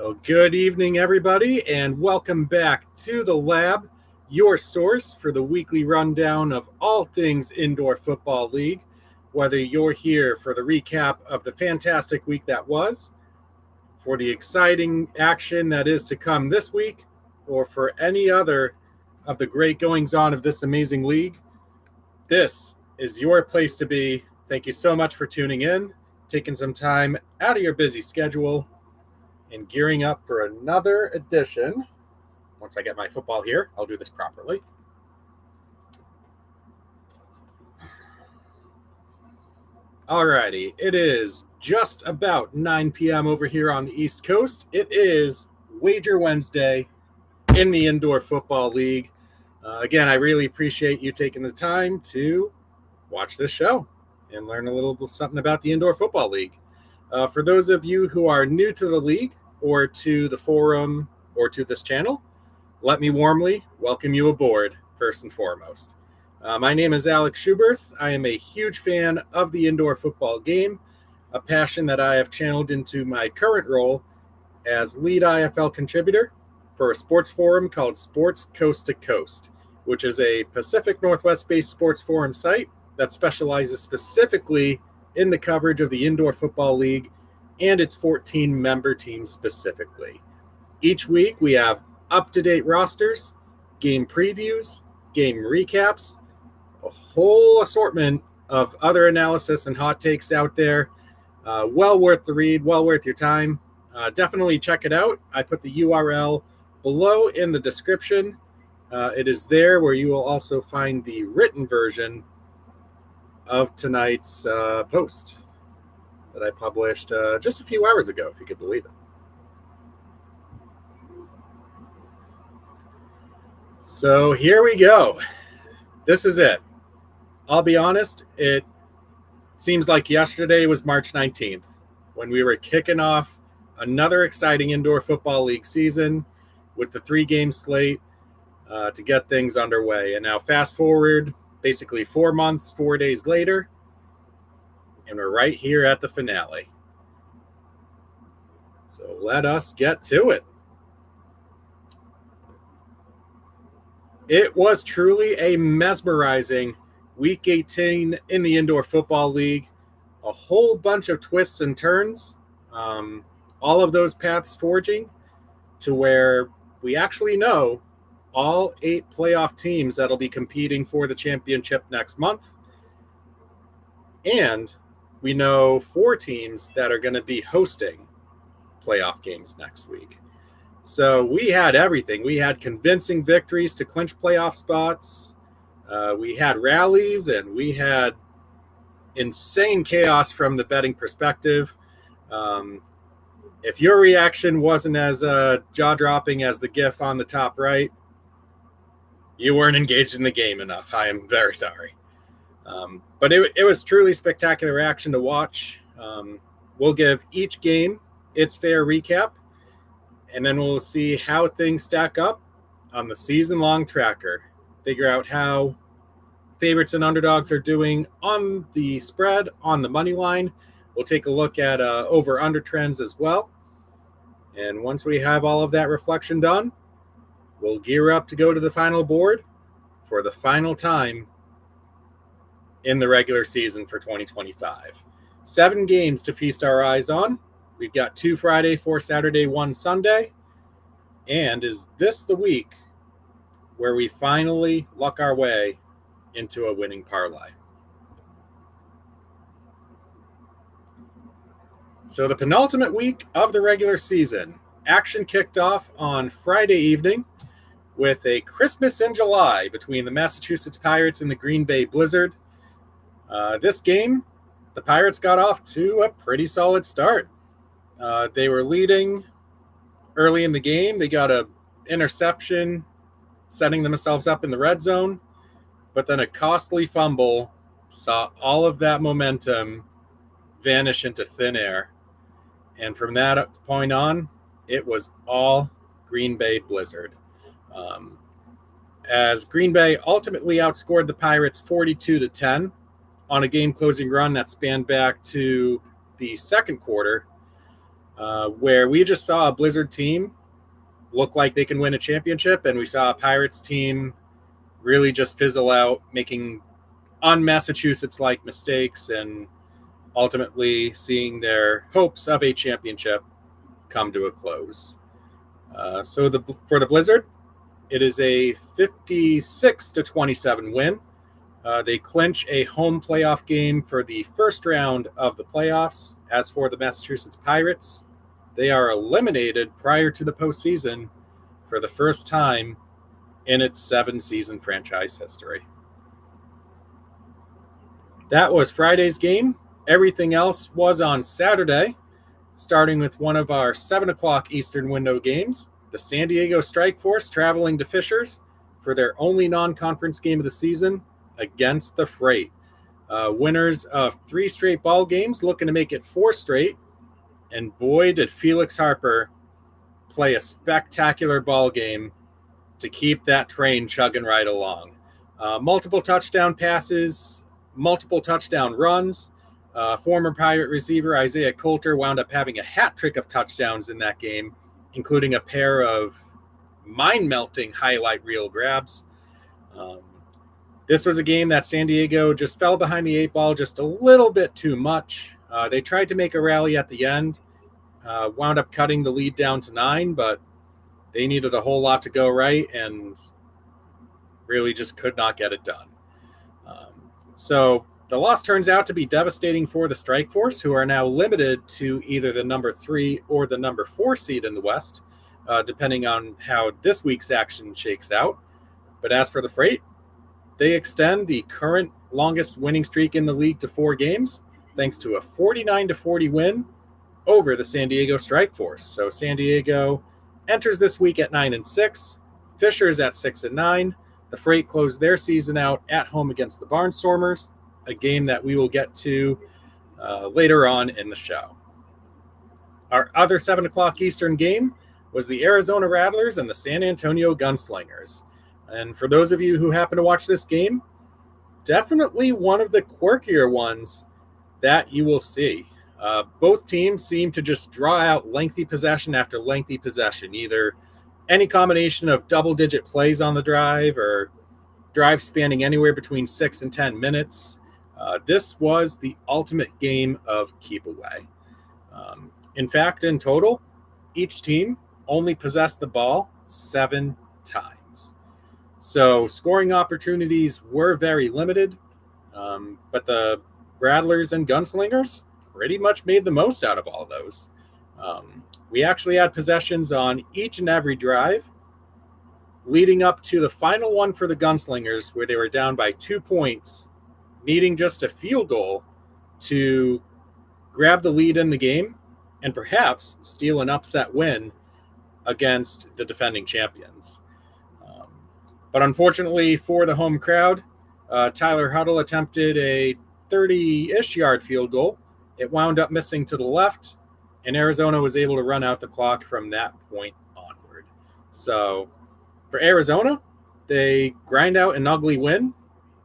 Well, good evening, everybody, and welcome back to the lab, your source for the weekly rundown of all things Indoor Football League. Whether you're here for the recap of the fantastic week that was, for the exciting action that is to come this week, or for any other of the great goings on of this amazing league, this is your place to be. Thank you so much for tuning in, taking some time out of your busy schedule, and gearing up for another edition. Once I get my football here, I'll do this properly. Alrighty, it is just about 9 p.m. over here on the East Coast. It is Wager Wednesday in the Indoor Football League. Again, I really appreciate you taking the time to watch this show and learn a little something about the Indoor Football League. For those of you who are new to the league or to the forum or to this channel, let me warmly welcome you aboard, first and foremost. My name is Alex Schuberth. I am a huge fan of the indoor football game, a passion that I have channeled into my current role as lead IFL contributor for a sports forum called Sports Coast to Coast, which is a Pacific Northwest-based sports forum site that specializes specifically in the coverage of the Indoor Football League and its 14 member teams specifically. Each week we have up-to-date rosters, game previews, game recaps, a whole assortment of other analysis and hot takes out there. Well worth the read, well worth your time. Definitely check it out. I put the URL below in the description. It is there where you will also find the written version of tonight's post that I published just a few hours ago, if you could believe it. So here we go. This is it. I'll be honest, it seems like yesterday was March 19th when we were kicking off another exciting Indoor Football League season with the 3-game slate to get things underway. And now fast forward basically 4 months, 4 days later, and we're right here at the finale. So let us get to it. It was truly a mesmerizing Week 18 in the Indoor Football League. A whole bunch of twists and turns, all of those paths forging to where we actually know all 8 playoff teams that'll be competing for the championship next month. And we know 4 teams that are going to be hosting playoff games next week. So we had everything. We had convincing victories to clinch playoff spots. We had rallies, and we had insane chaos from the betting perspective. If your reaction wasn't as jaw-dropping as the GIF on the top right, you weren't engaged in the game enough. I am very sorry. But it was truly spectacular action to watch. We'll give each game its fair recap, and then we'll see how things stack up on the season-long tracker. Figure out how favorites and underdogs are doing on the spread, on the money line. We'll take a look at over-under trends as well. And once we have all of that reflection done, we'll gear up to go to the final board for the final time in the regular season for 2025. 7 games to feast our eyes on. We've got 2 Friday, 4 Saturday, 1 Sunday. And is this the week where we finally luck our way into a winning parlay? So the penultimate week of the regular season, action kicked off on Friday evening with a Christmas in July between the Massachusetts Pirates and the Green Bay Blizzard. This game, the Pirates got off to a pretty solid start. They were leading early in the game. They got an interception, setting themselves up in the red zone, but then a costly fumble saw all of that momentum vanish into thin air. And from that point on, it was all Green Bay Blizzard. As Green Bay ultimately outscored the Pirates 42-10 on a game-closing run that spanned back to the second quarter. where we just saw a Blizzard team look like they can win a championship, and we saw a Pirates team really just fizzle out, making un-Massachusetts-like mistakes and ultimately seeing their hopes of a championship come to a close. So for the Blizzard, it is a 56-27 win. They clinch a home playoff game for the first round of the playoffs. As for the Massachusetts Pirates, they are eliminated prior to the postseason for the first time in its 7-season franchise history. That was Friday's game. Everything else was on Saturday, starting with one of our 7 o'clock Eastern window games, the San Diego Strikeforce traveling to Fishers for their only non-conference game of the season against the Freight. Winners of 3 straight ball games, looking to make it 4 straight. And boy, did Felix Harper play a spectacular ball game to keep that train chugging right along. Multiple touchdown passes, multiple touchdown runs. Former Pirate receiver Isaiah Coulter wound up having a hat trick of touchdowns in that game, including a pair of mind-melting highlight reel grabs. This was a game that San Diego just fell behind the 8 ball just a little bit too much. They tried to make a rally at the end, wound up cutting the lead down to 9, but they needed a whole lot to go right and really just could not get it done. So the loss turns out to be devastating for the Strikeforce, who are now limited to either the number 3 or the number 4 seed in the West, depending on how this week's action shakes out. But as for the Freight, they extend the current longest winning streak in the league to 4 games, thanks to a 49-40 win over the San Diego Strikeforce. So San Diego enters this week at 9-6, Fishers at 6-9. The Freight closed their season out at home against the Barnstormers, a game that we will get to later on in the show. Our other 7 o'clock Eastern game was the Arizona Rattlers and the San Antonio Gunslingers. And for those of you who happen to watch this game, definitely one of the quirkier ones that you will see. Both teams seem to just draw out lengthy possession after lengthy possession, either any combination of double-digit plays on the drive or drive spanning anywhere between 6 and 10 minutes. This was the ultimate game of keep away. In fact, in total, each team only possessed the ball 7 times. So scoring opportunities were very limited, but the Rattlers and Gunslingers pretty much made the most out of all of those. We actually had possessions on each and every drive, leading up to the final one for the Gunslingers, where they were down by 2 points, needing just a field goal to grab the lead in the game and perhaps steal an upset win against the defending champions. But unfortunately for the home crowd, Tyler Huddle attempted a 30-ish yard field goal. It wound up missing to the left, and Arizona was able to run out the clock from that point onward. So for Arizona, they grind out an ugly win,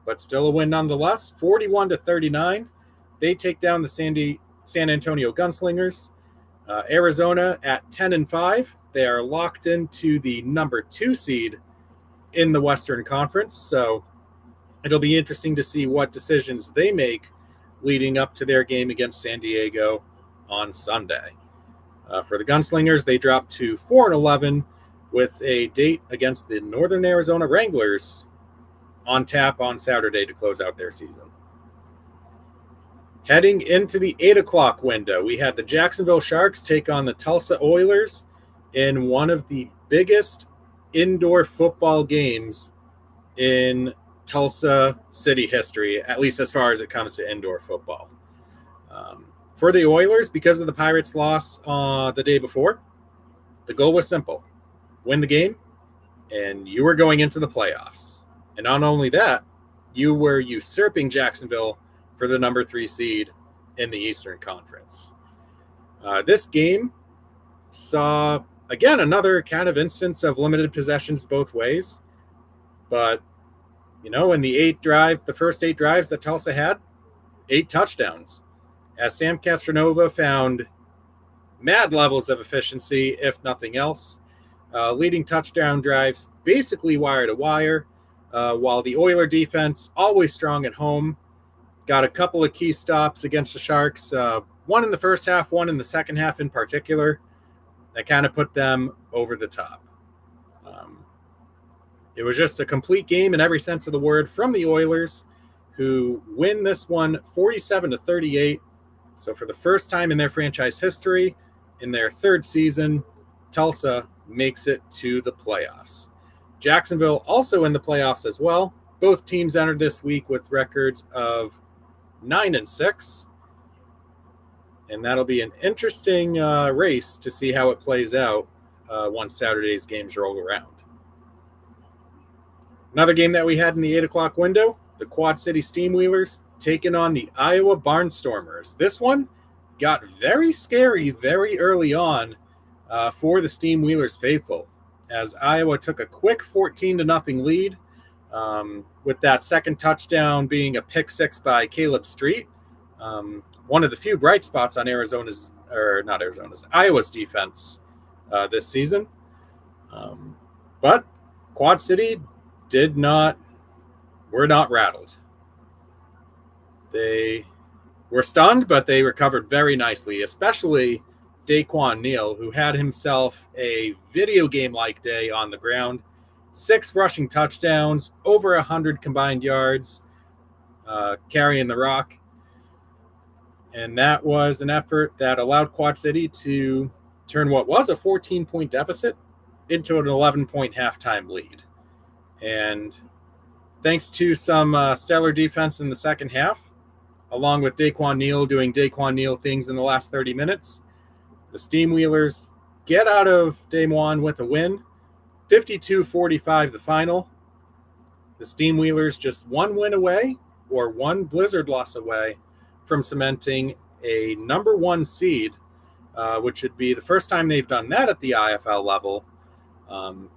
but still a win nonetheless. 41-39, they take down the San Antonio Gunslingers. Arizona at 10-5, they are locked into the number 2 seed in the Western Conference. So it'll be interesting to see what decisions they make leading up to their game against San Diego on Sunday. For the Gunslingers, they dropped to 4-11 with a date against the Northern Arizona Wranglers on tap on Saturday to close out their season. Heading into the 8 o'clock window, we had the Jacksonville Sharks take on the Tulsa Oilers in one of the biggest indoor football games in Tulsa city history, at least as far as it comes to indoor football. For the Oilers, because of the Pirates' loss the day before, the goal was simple. Win the game, and you were going into the playoffs. And not only that, you were usurping Jacksonville for the number 3 seed in the Eastern Conference. This game saw, again, another kind of instance of limited possessions both ways. But, in the first 8 drives that Tulsa had, 8 touchdowns. As Sam Castronova found mad levels of efficiency, if nothing else. Leading touchdown drives basically wire to wire, while the Oiler defense, always strong at home, got a couple of key stops against the Sharks, one in the first half, one in the second half in particular, that kind of put them over the top. It was just a complete game in every sense of the word from the Oilers, who win this one 47-38. So for the first time in their franchise history, in their third season, Tulsa makes it to the playoffs. Jacksonville also in the playoffs as well. Both teams entered this week with records of 9-6. And that'll be an interesting race to see how it plays out once Saturday's games roll around. Another game that we had in the 8 o'clock window, the Quad City Steamwheelers taking on the Iowa Barnstormers. This one got very scary very early on for the Steamwheelers faithful, as Iowa took a quick 14-0 lead, with that second touchdown being a pick six by Caleb Street. One of the few bright spots on Iowa's defense this season. But Quad City were not rattled. They were stunned, but they recovered very nicely, especially Daquan Neal, who had himself a video game-like day on the ground. 6 rushing touchdowns, over 100 combined yards, carrying the rock. And that was an effort that allowed Quad City to turn what was a 14-point deficit into an 11-point halftime lead. And thanks to some stellar defense in the second half, along with Daquan Neal doing Daquan Neal things in the last 30 minutes, the Steamwheelers get out of Day 1 with a win, 52-45 the final. The Steamwheelers just one win away, or one Blizzard loss away, from cementing a number 1 seed, which would be the first time they've done that at the IFL level. And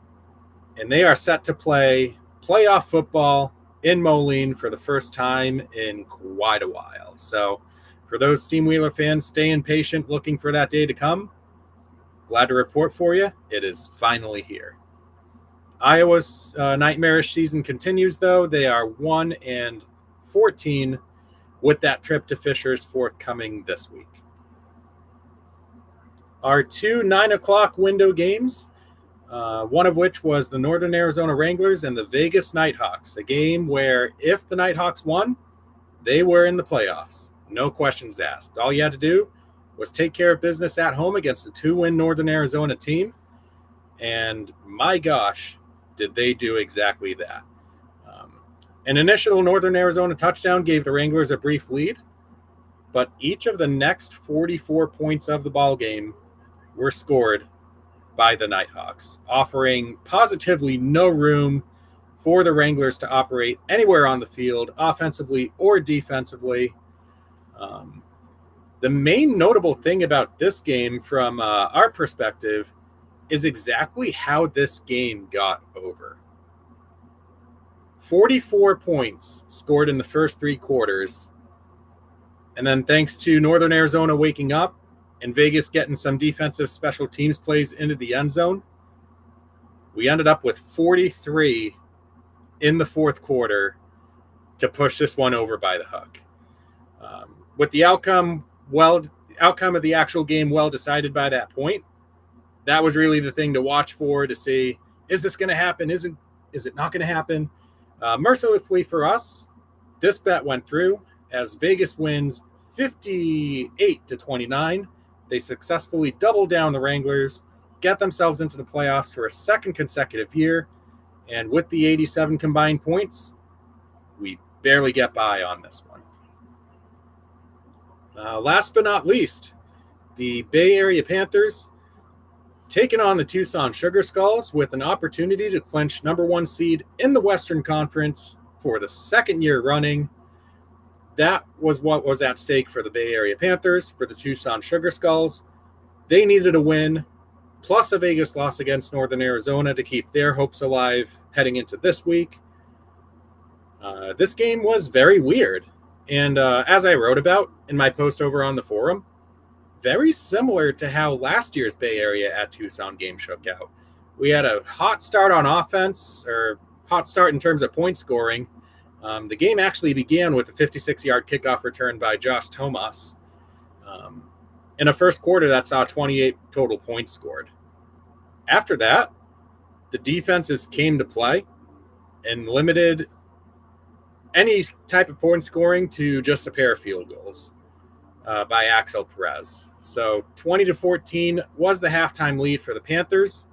they are set to play playoff football in Moline for the first time in quite a while. So for those Steamwheeler fans staying patient, looking for that day to come, glad to report for you, it is finally here. Iowa's nightmarish season continues, though. They are 1-14 with that trip to Fishers forthcoming this week. Our 2 9 o'clock window games, one of which was the Northern Arizona Wranglers and the Vegas Nighthawks, a game where if the Nighthawks won, they were in the playoffs. No questions asked. All you had to do was take care of business at home against a 2-win Northern Arizona team, and my gosh, did they do exactly that. An initial Northern Arizona touchdown gave the Wranglers a brief lead, but each of the next 44 points of the ball game were scored by the Nighthawks, offering positively no room for the Wranglers to operate anywhere on the field, offensively or defensively. The main notable thing about this game from our perspective is exactly how this game got over. 44 points scored in the first 3 quarters. And then thanks to Northern Arizona waking up and Vegas getting some defensive special teams plays into the end zone, we ended up with 43 in the fourth quarter to push this one over by the hook. With the outcome of the actual game well decided by that point, that was really the thing to watch for, to see, is this going to happen? Is it not going to happen? Mercifully for us, this bet went through as Vegas wins 58-29. They successfully doubled down the Wranglers, get themselves into the playoffs for a second consecutive year, and with the 87 combined points, we barely get by on this one. Last but not least, the Bay Area Panthers taking on the Tucson Sugar Skulls with an opportunity to clinch number 1 seed in the Western Conference for the second year running. That was what was at stake for the Bay Area Panthers. For the Tucson Sugar Skulls, they needed a win plus a Vegas loss against Northern Arizona to keep their hopes alive heading into this week. This game was very weird. And as I wrote about in my post over on the forum, very similar to how last year's Bay Area at Tucson game shook out. We had a hot start on offense, or hot start in terms of point scoring. The game actually began with a 56-yard kickoff return by Josh Tomas. In a first quarter, that saw 28 total points scored. After that, the defenses came to play and limited any type of point scoring to just a pair of field goals by Axel Perez. So 20-14 was the halftime lead for the Panthers,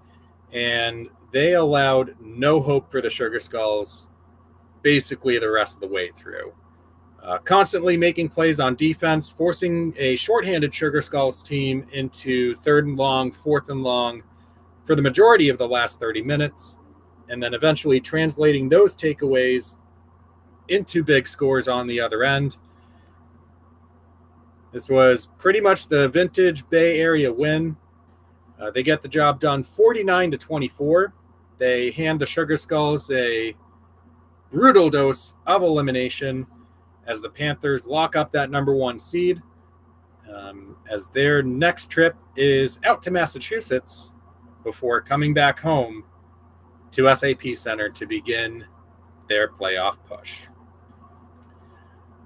and they allowed no hope for the Sugar Skulls basically the rest of the way through. Constantly making plays on defense, forcing a shorthanded Sugar Skulls team into 3rd and long, 4th and long for the majority of the last 30 minutes, and then eventually translating those takeaways into big scores on the other end. This was pretty much the vintage Bay Area win. They get the job done 49-24. They hand the Sugar Skulls a brutal dose of elimination as the Panthers lock up that number 1 seed, as their next trip is out to Massachusetts before coming back home to SAP Center to begin their playoff push.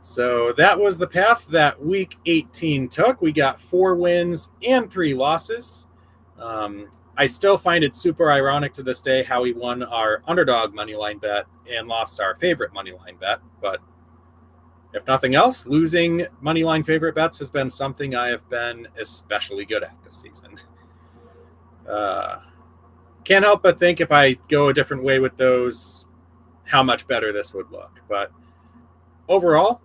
So that was the path that Week 18 took. We got 4 wins and 3 losses. I still find it super ironic to this day how we won our underdog moneyline bet and lost our favorite moneyline bet. But if nothing else, losing moneyline favorite bets has been something I have been especially good at this season. Can't help but think if I go a different way with those, how much better this would look. But overall,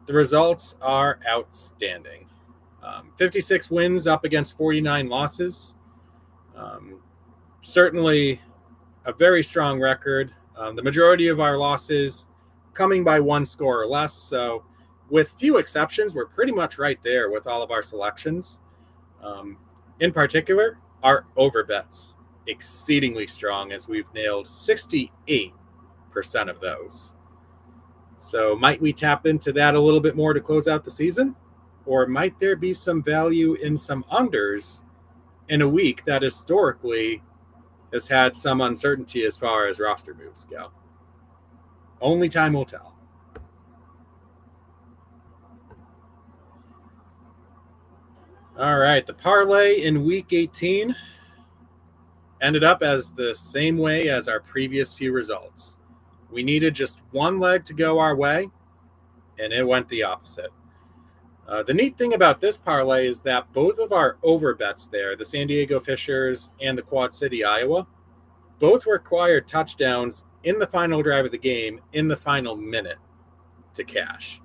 the results are outstanding. 56 wins up against 49 losses. Certainly a very strong record. The majority of our losses coming by 1 score or less. So with few exceptions, we're pretty much right there with all of our selections. In particular, our overbets exceedingly strong, as we've nailed 68% of those. So might we tap into that a little bit more to close out the season? Or might there be some value in some unders in a week that historically has had some uncertainty as far as roster moves go? Only time will tell. All right, the parlay in Week 18 ended up as the same way as our previous few results. We needed just 1 leg to go our way, and it went the opposite. The neat thing about this parlay is that both of our over bets there, the San Diego Fishers and the Quad City, Iowa, both required touchdowns in the final drive of the game in the final minute to cash.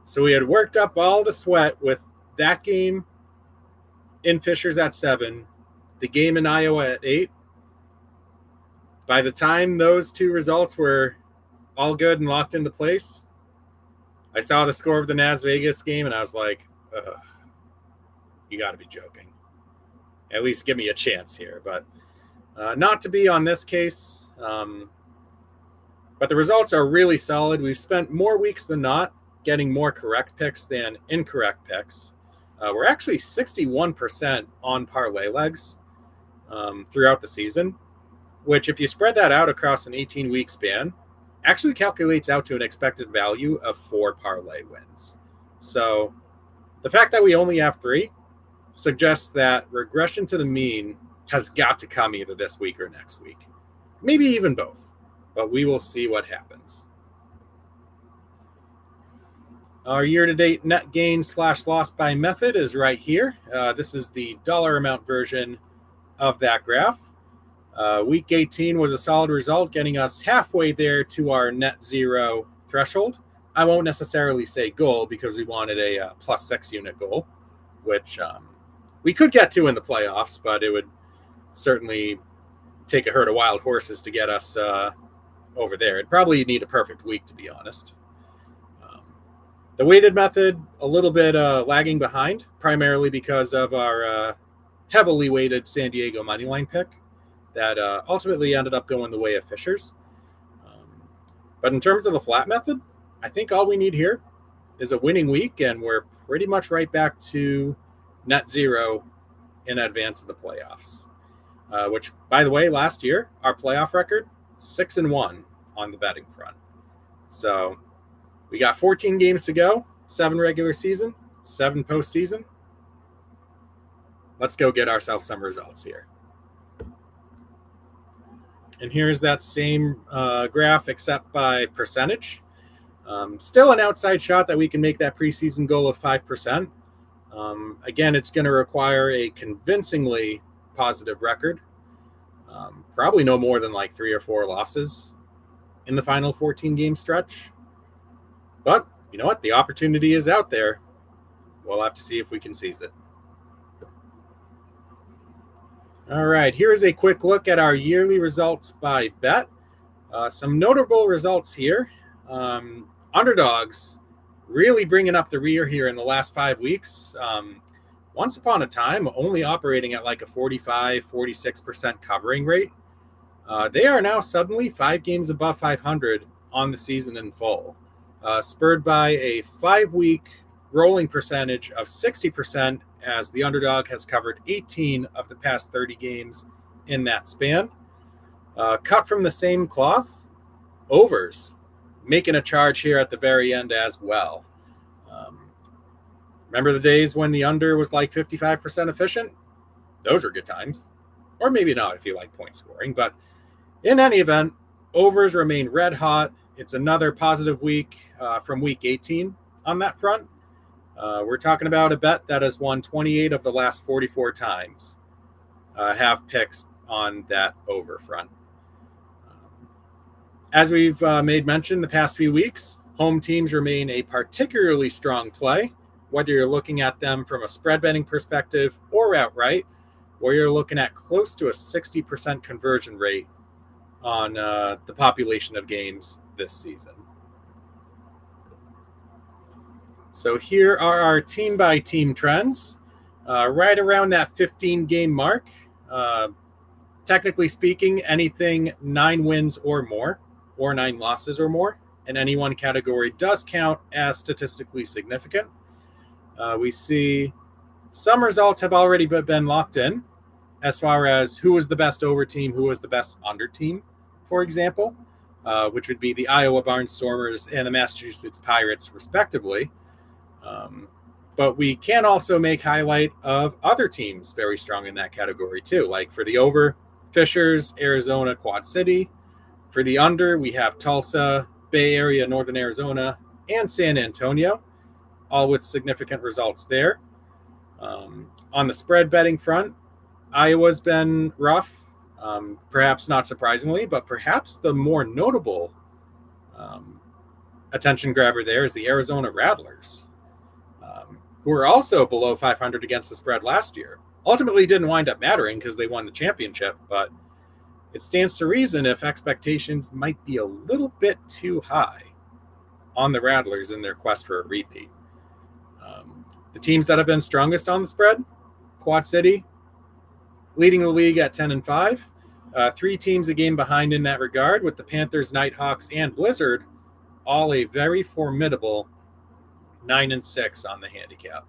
So we had worked up all the sweat with that game in Fishers at 7, the game in Iowa at 8. By the time those 2 results were all good and locked into place, I saw the score of the Nas Vegas game, and I was like, you got to be joking. At least give me a chance here. But not to be on this case. But the results are really solid. We've spent more weeks than not getting more correct picks than incorrect picks. We're actually 61% on parlay legs throughout the season, which if you spread that out across an 18-week span, actually calculates out to an expected value of 4 parlay wins. So the fact that we only have 3 suggests that regression to the mean has got to come either this week or next week. Maybe even both, but we will see what happens. Our year-to-date net gain / loss by method is right here. This is the dollar amount version of that graph. Week 18 was a solid result, getting us halfway there to our net 0 threshold. I won't necessarily say goal because we wanted a +6 unit goal, which we could get to in the playoffs, but it would certainly take a herd of wild horses to get us over there. It'd probably need a perfect week, to be honest. The weighted method, a little bit lagging behind, primarily because of our heavily weighted San Diego moneyline pick that ultimately ended up going the way of Fishers. But in terms of the flat method, I think all we need here is a winning week, and we're pretty much right back to net zero in advance of the playoffs. Which, by the way, last year, our playoff record, 6-1 on the betting front. So we got 14 games to go, 7 regular season, 7 postseason. Let's go get ourselves some results here. And here's that same graph, except by percentage. Still an outside shot that we can make that preseason goal of 5%. Again, it's going to require a convincingly positive record. Probably no more than like 3 or 4 losses in the final 14-game stretch. But you know what? The opportunity is out there. We'll have to see if we can seize it. All right, here's a quick look at our yearly results by bet. Some notable results here. Underdogs really bringing up the rear here in the last 5 weeks. Once upon a time, only operating at like a 45-46% covering rate. They are now suddenly 5 games above 500 on the season in full, spurred by a 5-week rolling percentage of 60%, as the underdog has covered 18 of the past 30 games in that span. Cut from the same cloth, overs making a charge here at the very end as well. Remember the days when the under was like 55% efficient? Those are good times. Or maybe not if you like point scoring. But in any event, overs remain red hot. It's another positive week from week 18 on that front. We're talking about a bet that has won 28 of the last 44 times. Have picks on that over front. As we've made mention the past few weeks, home teams remain a particularly strong play, whether you're looking at them from a spread betting perspective or outright, where you're looking at close to a 60% conversion rate on the population of games this season. So here are our team-by-team trends, right around that 15-game mark. Technically speaking, anything 9 wins or more, or 9 losses or more, in any one category does count as statistically significant. We see some results have already been locked in, as far as who was the best over team, who was the best under team, for example, which would be the Iowa Barnstormers and the Massachusetts Pirates, respectively. But we can also make highlight of other teams very strong in that category too. Like for the over, Fishers, Arizona, Quad City. For the under, we have Tulsa, Bay Area, Northern Arizona, and San Antonio, all with significant results there. On the spread betting front, Iowa's been rough, perhaps not surprisingly, but perhaps the more notable attention grabber there is the Arizona Rattlers, who were also below 500 against the spread last year. Ultimately didn't wind up mattering because they won the championship, but it stands to reason if expectations might be a little bit too high on the Rattlers in their quest for a repeat. The teams that have been strongest on the spread, Quad City, leading the league at 10-5. 3 teams a game behind in that regard, with the Panthers, Nighthawks, and Blizzard all a very formidable 9-6 on the handicap.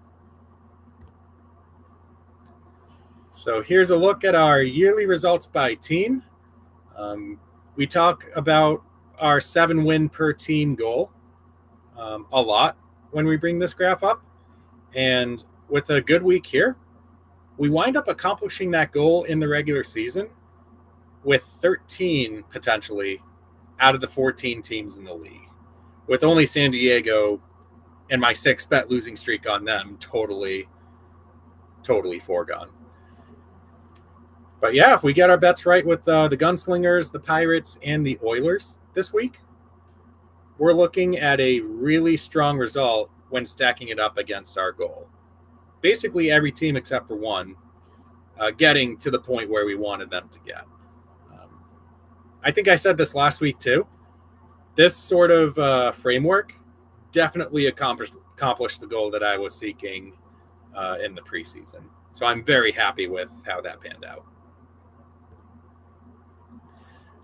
So here's a look at our yearly results by team. We talk about our 7-win per team goal a lot when we bring this graph up. And with a good week here, we wind up accomplishing that goal in the regular season with 13 potentially out of the 14 teams in the league, with only San Diego and my 6-bet losing streak on them totally foregone. But yeah, if we get our bets right with the Gunslingers, the Pirates, and the Oilers this week, we're looking at a really strong result when stacking it up against our goal. Basically every team except for one getting to the point where we wanted them to get. I think I said this last week too. This sort of framework definitely accomplished the goal that I was seeking in the preseason. So I'm very happy with how that panned out.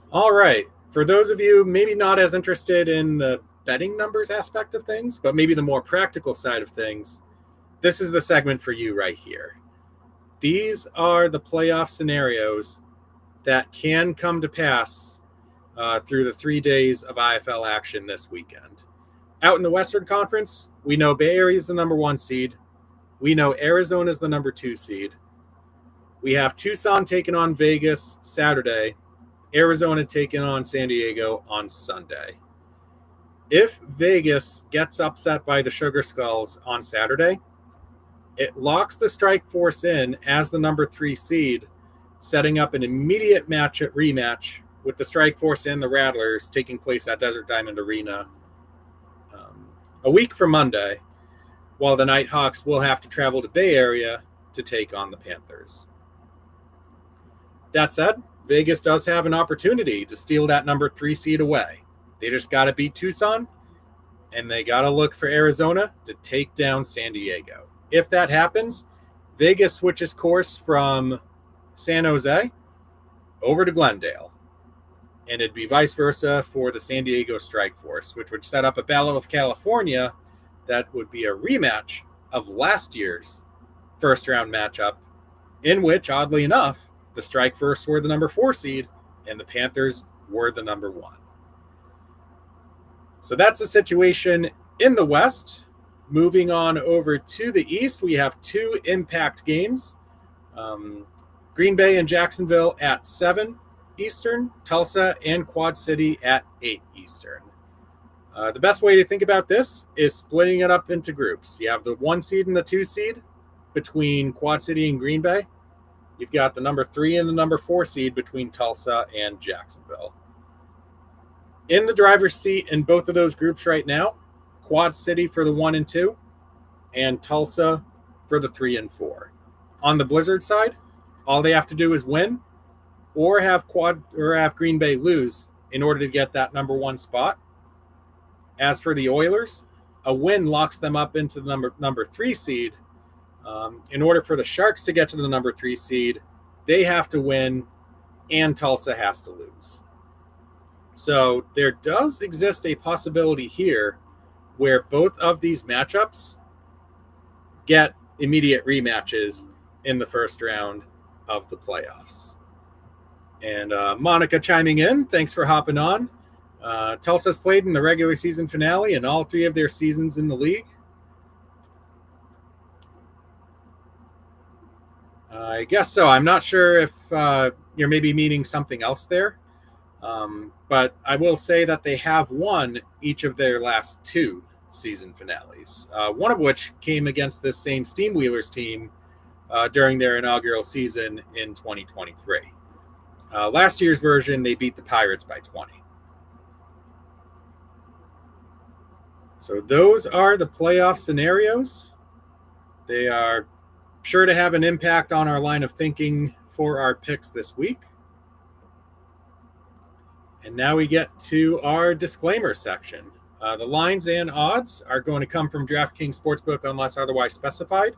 All right. For those of you maybe not as interested in the betting numbers aspect of things, but maybe the more practical side of things, this is the segment for you right here. These are the playoff scenarios that can come to pass through the 3 days of IFL action this weekend. Out in the Western Conference, we know Bay Area is the number 1 seed. We know Arizona is the number 2 seed. We have Tucson taking on Vegas Saturday, Arizona taking on San Diego on Sunday. If Vegas gets upset by the Sugar Skulls on Saturday, it locks the Strike Force in as the number 3 seed, setting up an immediate rematch with the Strike Force and the Rattlers taking place at Desert Diamond Arena a week from Monday, while the Nighthawks will have to travel to Bay Area to take on the Panthers. That said, Vegas does have an opportunity to steal that number 3 seed away. They just got to beat Tucson, and they got to look for Arizona to take down San Diego. If that happens, Vegas switches course from San Jose over to Glendale, and it'd be vice versa for the San Diego Strike Force, which would set up a Battle of California that would be a rematch of last year's first-round matchup, in which, oddly enough, the Strike Force were the number 4 seed, and the Panthers were the number 1. So that's the situation in the West. Moving on over to the East, we have 2 impact games. Green Bay and Jacksonville at 7 Eastern, Tulsa and Quad City at 8 Eastern. The best way to think about this is splitting it up into groups. You have the 1 seed and the 2 seed between Quad City and Green Bay. You've got the number 3 and the number 4 seed between Tulsa and Jacksonville. In the driver's seat in both of those groups right now, Quad City for the 1 and 2, and Tulsa for the 3 and 4. On the Blizzard side, all they have to do is win or have Green Bay lose in order to get that number 1 spot. As for the Oilers, a win locks them up into the number 3 seed. In order for the Sharks to get to the number 3 seed, they have to win and Tulsa has to lose. So there does exist a possibility here where both of these matchups get immediate rematches in the first round of the playoffs. And Monica chiming in, thanks for hopping on. Tulsa's played in the regular season finale in all 3 of their seasons in the league. I guess so. I'm not sure if you're maybe meaning something else there. But I will say that they have won each of their last 2 season finales, one of which came against this same Steamwheelers team during their inaugural season in 2023. Last year's version, they beat the Pirates by 20. So those are the playoff scenarios. They are sure to have an impact on our line of thinking for our picks this week. And now we get to our disclaimer section. The lines and odds are going to come from DraftKings Sportsbook unless otherwise specified.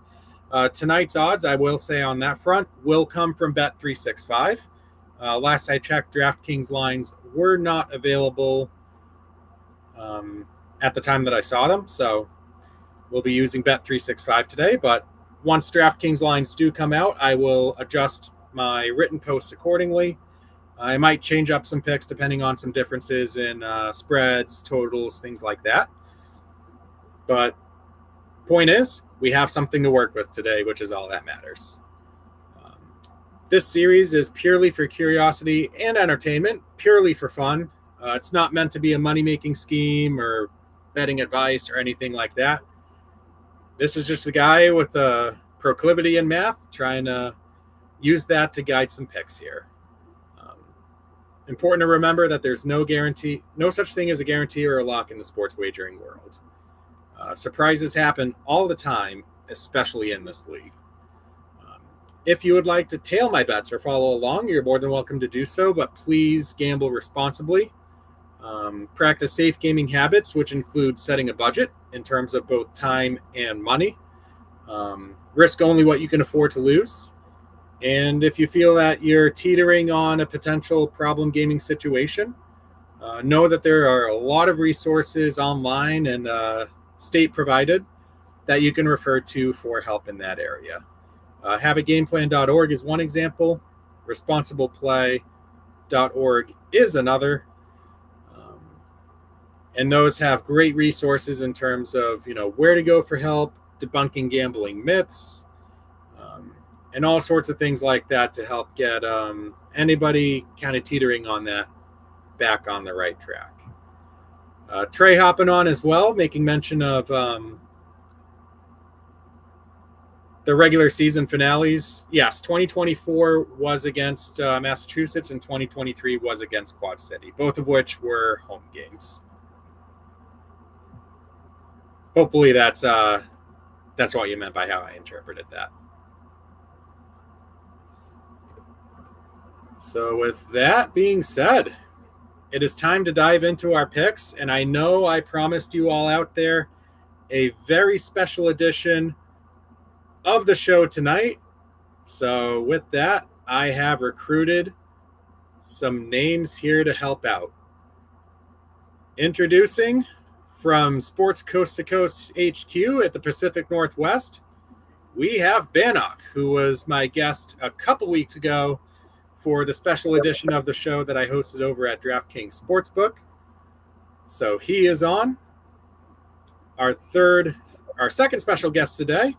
Tonight's odds, I will say on that front, will come from Bet365. Last I checked, DraftKings lines were not available at the time that I saw them, so we'll be using Bet365 today. But once DraftKings lines do come out, I will adjust my written post accordingly. I might change up some picks depending on some differences in spreads, totals, things like that. But point is, we have something to work with today, which is all that matters. This series is purely for curiosity and entertainment, purely for fun. It's not meant to be a money-making scheme or betting advice or anything like that. This is just a guy with a proclivity in math trying to use that to guide some picks here. Important to remember that there's no such thing as a guarantee or a lock in the sports wagering world. Surprises happen all the time, especially in this league. If you would like to tail my bets or follow along, you're more than welcome to do so, but please gamble responsibly. Practice safe gaming habits, which include setting a budget in terms of both time and money. Risk only what you can afford to lose. And if you feel that you're teetering on a potential problem gaming situation, know that there are a lot of resources online and state provided that you can refer to for help in that area. Haveagameplan.org is one example. Responsibleplay.org is another. And those have great resources in terms of, where to go for help, debunking gambling myths, and all sorts of things like that to help get anybody kind of teetering on that back on the right track. Trey hopping on as well, making mention of the regular season finales. Yes, 2024 was against Massachusetts and 2023 was against Quad City, both of which were home games. Hopefully that's what you meant by how I interpreted that. So with that being said, it is time to dive into our picks. And I know I promised you all out there a very special edition of the show tonight. So with that, I have recruited some names here to help out. Introducing from Sports Coast to Coast HQ at the Pacific Northwest, we have Bannock, who was my guest a couple weeks ago for the special edition of the show that I hosted over at DraftKings Sportsbook. So he is on. Our second special guest today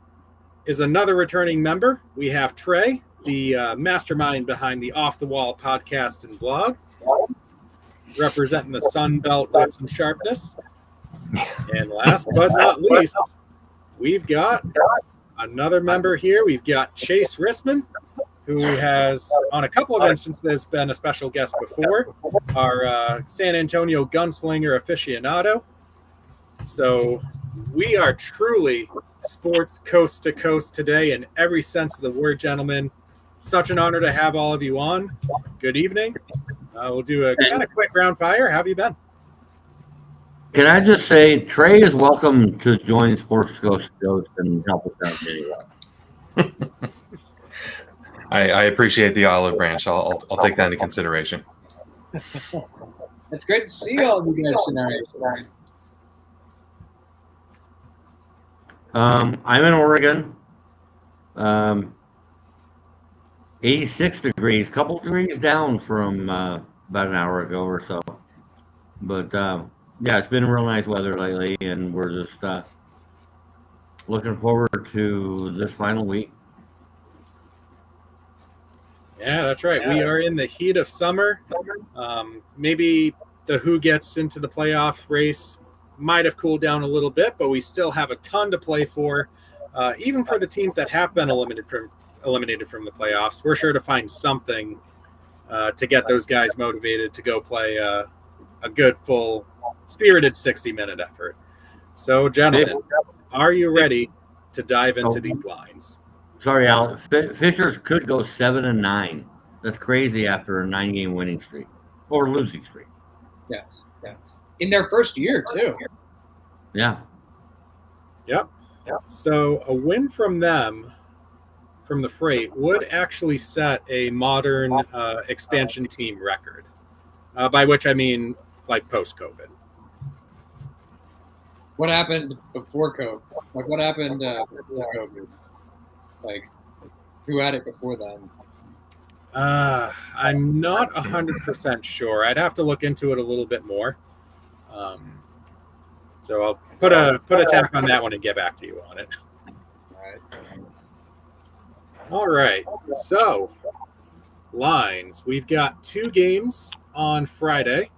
is another returning member. We have Trey, the mastermind behind the Off the Wall podcast and blog, representing the Sun Belt with some sharpness. And last but not least, we've got another member here. We've got Chase Rissman, who has, on a couple of instances, been a special guest before, our San Antonio gunslinger aficionado. So we are truly sports coast to coast today in every sense of the word, gentlemen. Such an honor to have all of you on. Good evening. We'll do a kind of quick round fire. How have you been? Can I just say, Trey is welcome to join Sports Coast to Coast and help us out anyway. I appreciate the olive branch. I'll take that into consideration. It's great to see all of you guys tonight. I'm in Oregon. 86 degrees, couple degrees down from about an hour ago or so. But yeah, it's been real nice weather lately, and we're just looking forward to this final week. Yeah, that's right. We are in the heat of summer. Maybe the who gets into the playoff race might have cooled down a little bit, but we still have a ton to play for. Even for the teams that have been eliminated from the playoffs, we're sure to find something to get those guys motivated to go play a good, full, spirited 60-minute effort. So, gentlemen, are you ready to dive into these lines? Sorry, Al. Fishers could go 7-9. That's crazy after a 9-game winning streak or losing streak. Yes. In their first year, too. Yeah. Yep. So a win from them, from the Freight, would actually set a modern expansion team record, by which I mean like post-COVID. What happened before COVID? Like, what happened before COVID? Like, who had it before then? I'm not 100% sure. I'd have to look into it a little bit more. So I'll put a tap on that one and get back to you on it. All right. So lines. We've got 2 games on Friday.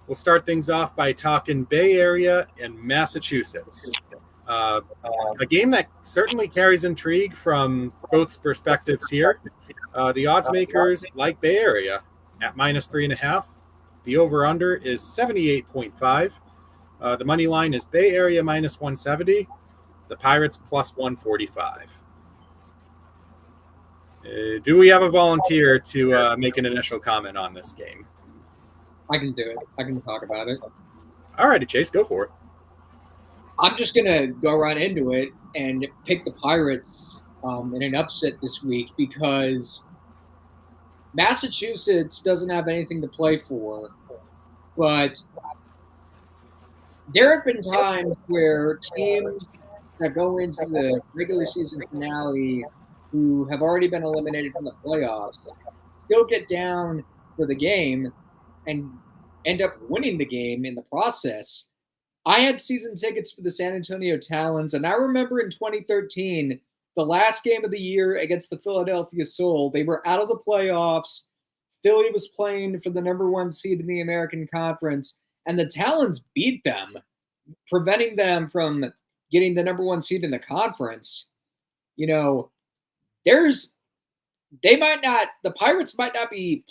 We'll start things off by talking Bay Area and Massachusetts. A game that certainly carries intrigue from both perspectives here. The odds makers like Bay Area at -3.5. The over-under is 78.5. The money line is Bay Area -170. The Pirates +145. Do we have a volunteer to make an initial comment on this game? I can do it. I can talk about it. All righty, Chase, go for it. I'm just going to go right into it and pick the Pirates in an upset this week because Massachusetts doesn't have anything to play for, but there have been times where teams that go into the regular season finale who have already been eliminated from the playoffs still get down for the game and end up winning the game in the process. I had season tickets for the San Antonio Talons, and I remember in 2013, the last game of the year against the Philadelphia Soul, they were out of the playoffs. Philly was playing for the number 1 seed in the American Conference, and the Talons beat them, preventing them from getting the number 1 seed in the conference. You know, the Pirates might not be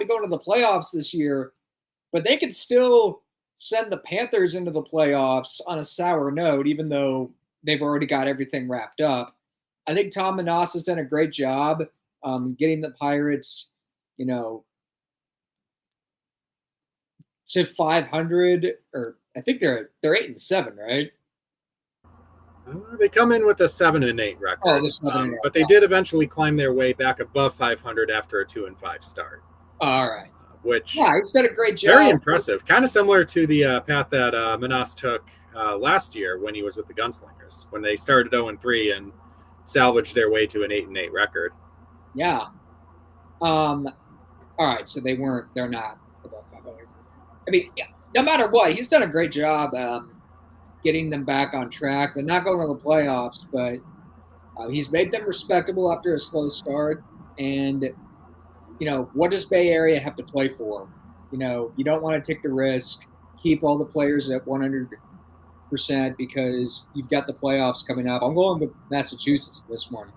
going to the playoffs this year, but they could still send the Panthers into the playoffs on a sour note, even though they've already got everything wrapped up. I think Tom Menas has done a great job getting the Pirates, to 500, or I think they're 8-7, right? They come in with a 7-8 record. Oh, the 7-8. But they did eventually climb their way back above 500 after a 2-5 start. All right. Which he's done a great job. Very impressive. Kind of similar to the path that Menas took last year when he was with the Gunslingers, when they started 0-3 and salvaged their way to an 8-8 record. Yeah. All right. So they're not above 500. I mean, yeah, no matter what, he's done a great job getting them back on track. They're not going to the playoffs, but he's made them respectable after a slow start. And what does Bay Area have to play for? You don't want to take the risk, keep all the players at 100% because you've got the playoffs coming up. I'm going with Massachusetts this one.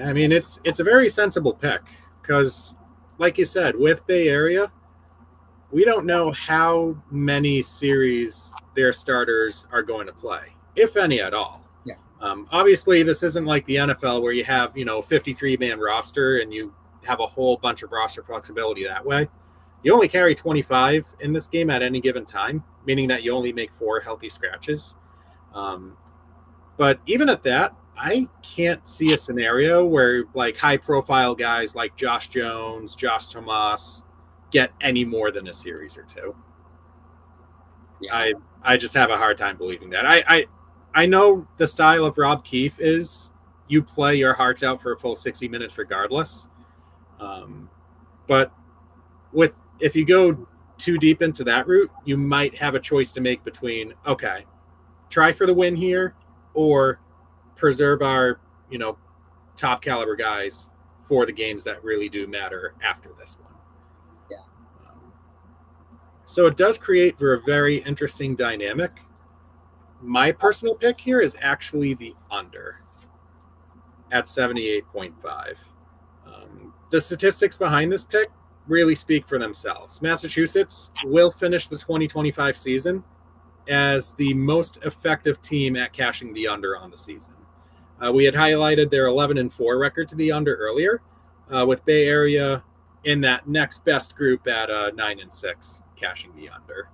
I mean, it's a very sensible pick because, like you said, with Bay Area, we don't know how many series their starters are going to play, if any at all. Obviously, this isn't like the NFL where you have, 53-man roster and you have a whole bunch of roster flexibility that way. You only carry 25 in this game at any given time, meaning that you only make 4 healthy scratches. But even at that, I can't see a scenario where like high-profile guys like Josh Jones, Josh Tomas get any more than a series or 2. Yeah. I just have a hard time believing that. I know the style of Rob Keefe is you play your hearts out for a full 60 minutes regardless. But if you go too deep into that route, you might have a choice to make between, okay, try for the win here or preserve our, top caliber guys for the games that really do matter after this one. Yeah. So it does create for a very interesting dynamic. My personal pick here is actually the under at 78.5. The statistics behind this pick really speak for themselves. Massachusetts will finish the 2025 season as the most effective team at cashing the under on the season. We had highlighted their 11-4 record to the under earlier, with Bay Area in that next best group at 9-6 cashing the under.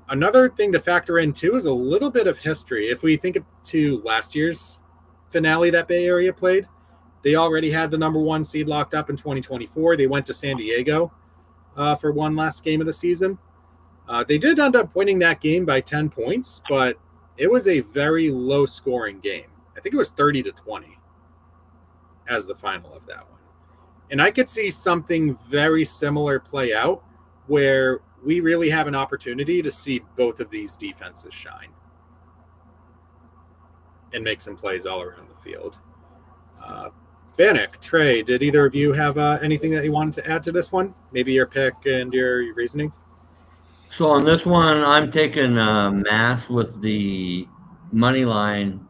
Another thing to factor in, too, is a little bit of history. If we think to last year's finale that Bay Area played, they already had the number 1 seed locked up in 2024. They went to San Diego for one last game of the season. They did end up winning that game by 10 points, but it was a very low-scoring game. I think it was 30-20 as the final of that one. And I could see something very similar play out where we really have an opportunity to see both of these defenses shine and make some plays all around the field. Bannock, Trey, did either of you have anything that you wanted to add to this one? Maybe your pick and your reasoning? So on this one, I'm taking Mass with the money line,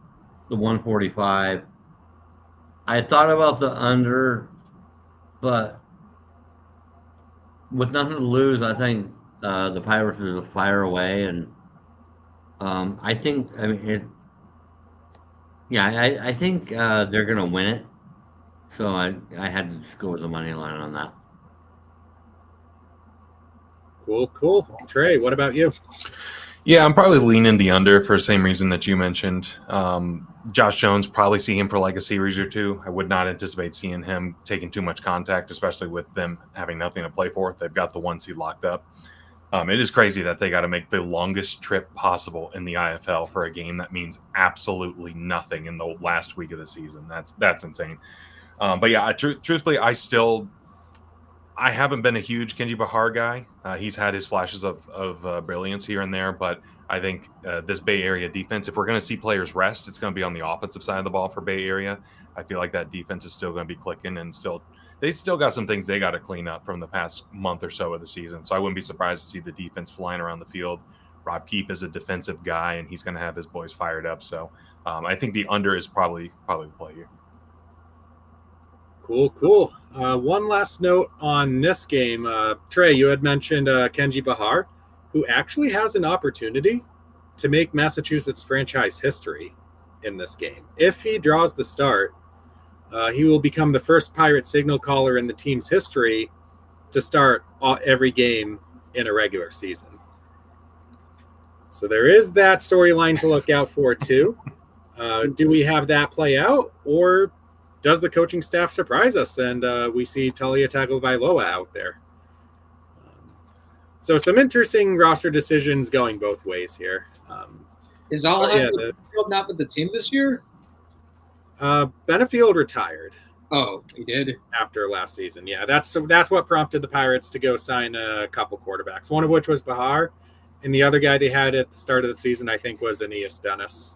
the 145. I thought about the under, but with nothing to lose, I think the Pirates are fire away, and I think they're gonna win it. So I had to just go with the money line on that. Cool. Trey, what about you? Yeah, I'm probably leaning the under for the same reason that you mentioned. Josh Jones, probably see him for like a series or 2. I would not anticipate seeing him taking too much contact, especially with them having nothing to play for. They've got the 1 seed locked up. It is crazy that they got to make the longest trip possible in the IFL for a game that means absolutely nothing in the last week of the season. That's insane. But yeah, truthfully, I haven't been a huge Kenji Bahar guy. He's had his flashes of brilliance here and there, but I think this Bay Area defense, if we're going to see players rest, it's going to be on the offensive side of the ball for Bay Area. I feel like that defense is still going to be clicking, and they still got some things they got to clean up from the past month or so of the season. So I wouldn't be surprised to see the defense flying around the field. Rob Keefe is a defensive guy, and he's going to have his boys fired up. So I think the under is probably the play here. Cool. One last note on this game. Trey, you had mentioned Kenji Bahar, who actually has an opportunity to make Massachusetts franchise history in this game. If he draws the start, he will become the first Pirate signal caller in the team's history to start every game in a regular season. So there is that storyline to look out for, too. Do we have that play out, or does the coaching staff surprise us and we see Talia Tagovailoa out there? So some interesting roster decisions going both ways here. Is Benefield not with the team this year? Benefield retired. Oh, he did? After last season, yeah. That's what prompted the Pirates to go sign a couple quarterbacks, one of which was Bahar, and the other guy they had at the start of the season, I think, was Aeneas Dennis,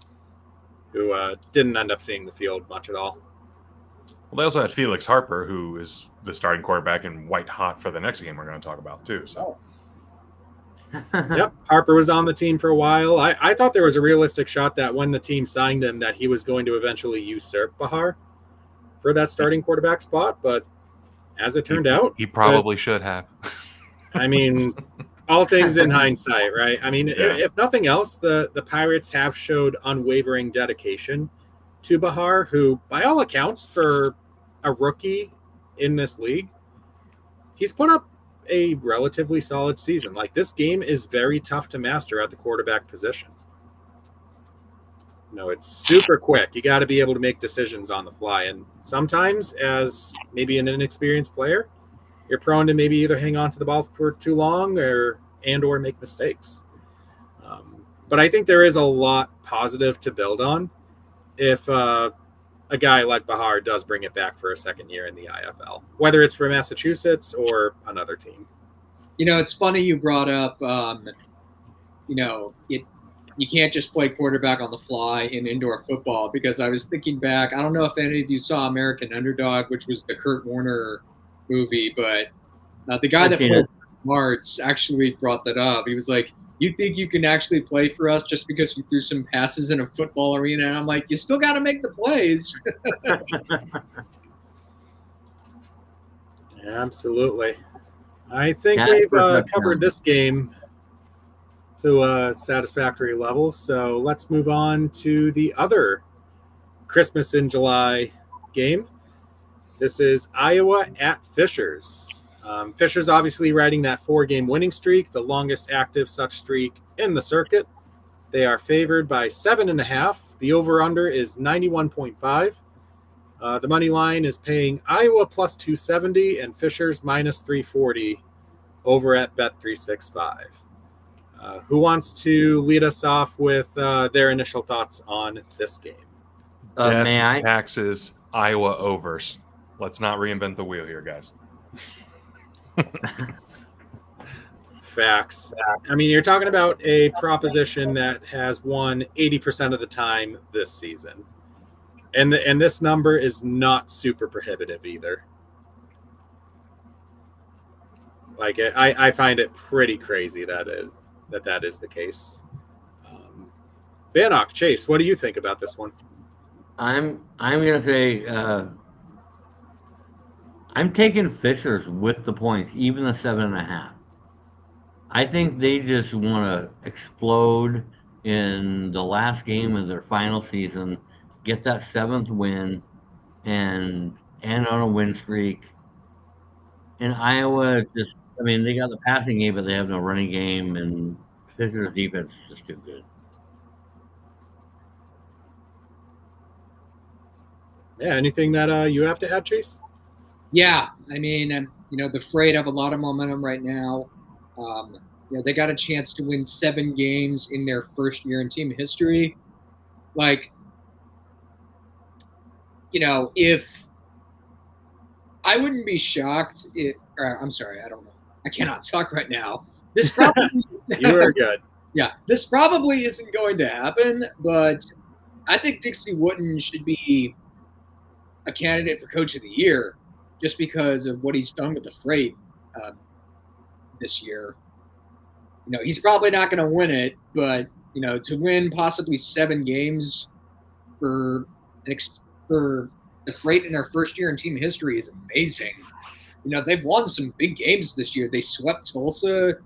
who didn't end up seeing the field much at all. Well, they also had Felix Harper, who is the starting quarterback and white hot for the next game we're going to talk about, too. So. Yep, Harper was on the team for a while. I thought there was a realistic shot that when the team signed him that he was going to eventually usurp Bahar for that starting quarterback spot, but as it turned out... He probably should have. I mean, all things in hindsight, right? I mean, if nothing else, the Pirates have showed unwavering dedication to Bahar, who, by all accounts, for a rookie in this league, he's put up a relatively solid season. Like, this game is very tough to master at the quarterback position. It's super quick. You got to be able to make decisions on the fly. And sometimes, as maybe an inexperienced player, you're prone to maybe either hang on to the ball for too long or make mistakes. But I think there is a lot positive to build on if a guy like Bahar does bring it back for a second year in the IFL, whether it's for Massachusetts or another team. It's funny you brought up, you can't just play quarterback on the fly in indoor football, because I was thinking back, I don't know if any of you saw American Underdog, which was the Kurt Warner movie, but the guy that played Martz actually brought that up. He was like, you think you can actually play for us just because you threw some passes in a football arena? And I'm like, you still got to make the plays. Absolutely. I think we've covered this game to a satisfactory level. So let's move on to the other Christmas in July game. This is Iowa at Fishers. Fishers obviously riding that 4-game winning streak, the longest active such streak in the circuit. They are favored by 7.5. The over-under is 91.5. The money line is paying Iowa plus 270 and Fishers minus 340 over at Bet365. Who wants to lead us off with their initial thoughts on this game? Death, taxes, Iowa overs. Let's not reinvent the wheel here, guys. Facts. I mean, you're talking about a proposition that has won 80% of the time this season. And this number is not super prohibitive either. Like, I find it pretty crazy that is the case. Bannock, Chase, what do you think about this one? I'm gonna say I'm taking Fishers with the points, even the 7.5. I think they just want to explode in the last game of their final season, get that 7th win, and end on a win streak. And Iowa they got the passing game, but they have no running game, and Fisher's defense is just too good. Yeah, anything that you have to add, Chase? Yeah, I mean, the Freight have a lot of momentum right now. they got a chance to win 7 games in their first year in team history. Like, if I wouldn't be shocked I'm sorry, I don't know. I cannot talk right now. This probably You are good. Yeah, this probably isn't going to happen, but I think Dixie Wooten should be a candidate for Coach of the Year just because of what he's done with the Freight this year. He's probably not going to win it, but to win possibly 7 games for the Freight in their first year in team history is amazing. They've won some big games this year. They swept Tulsa.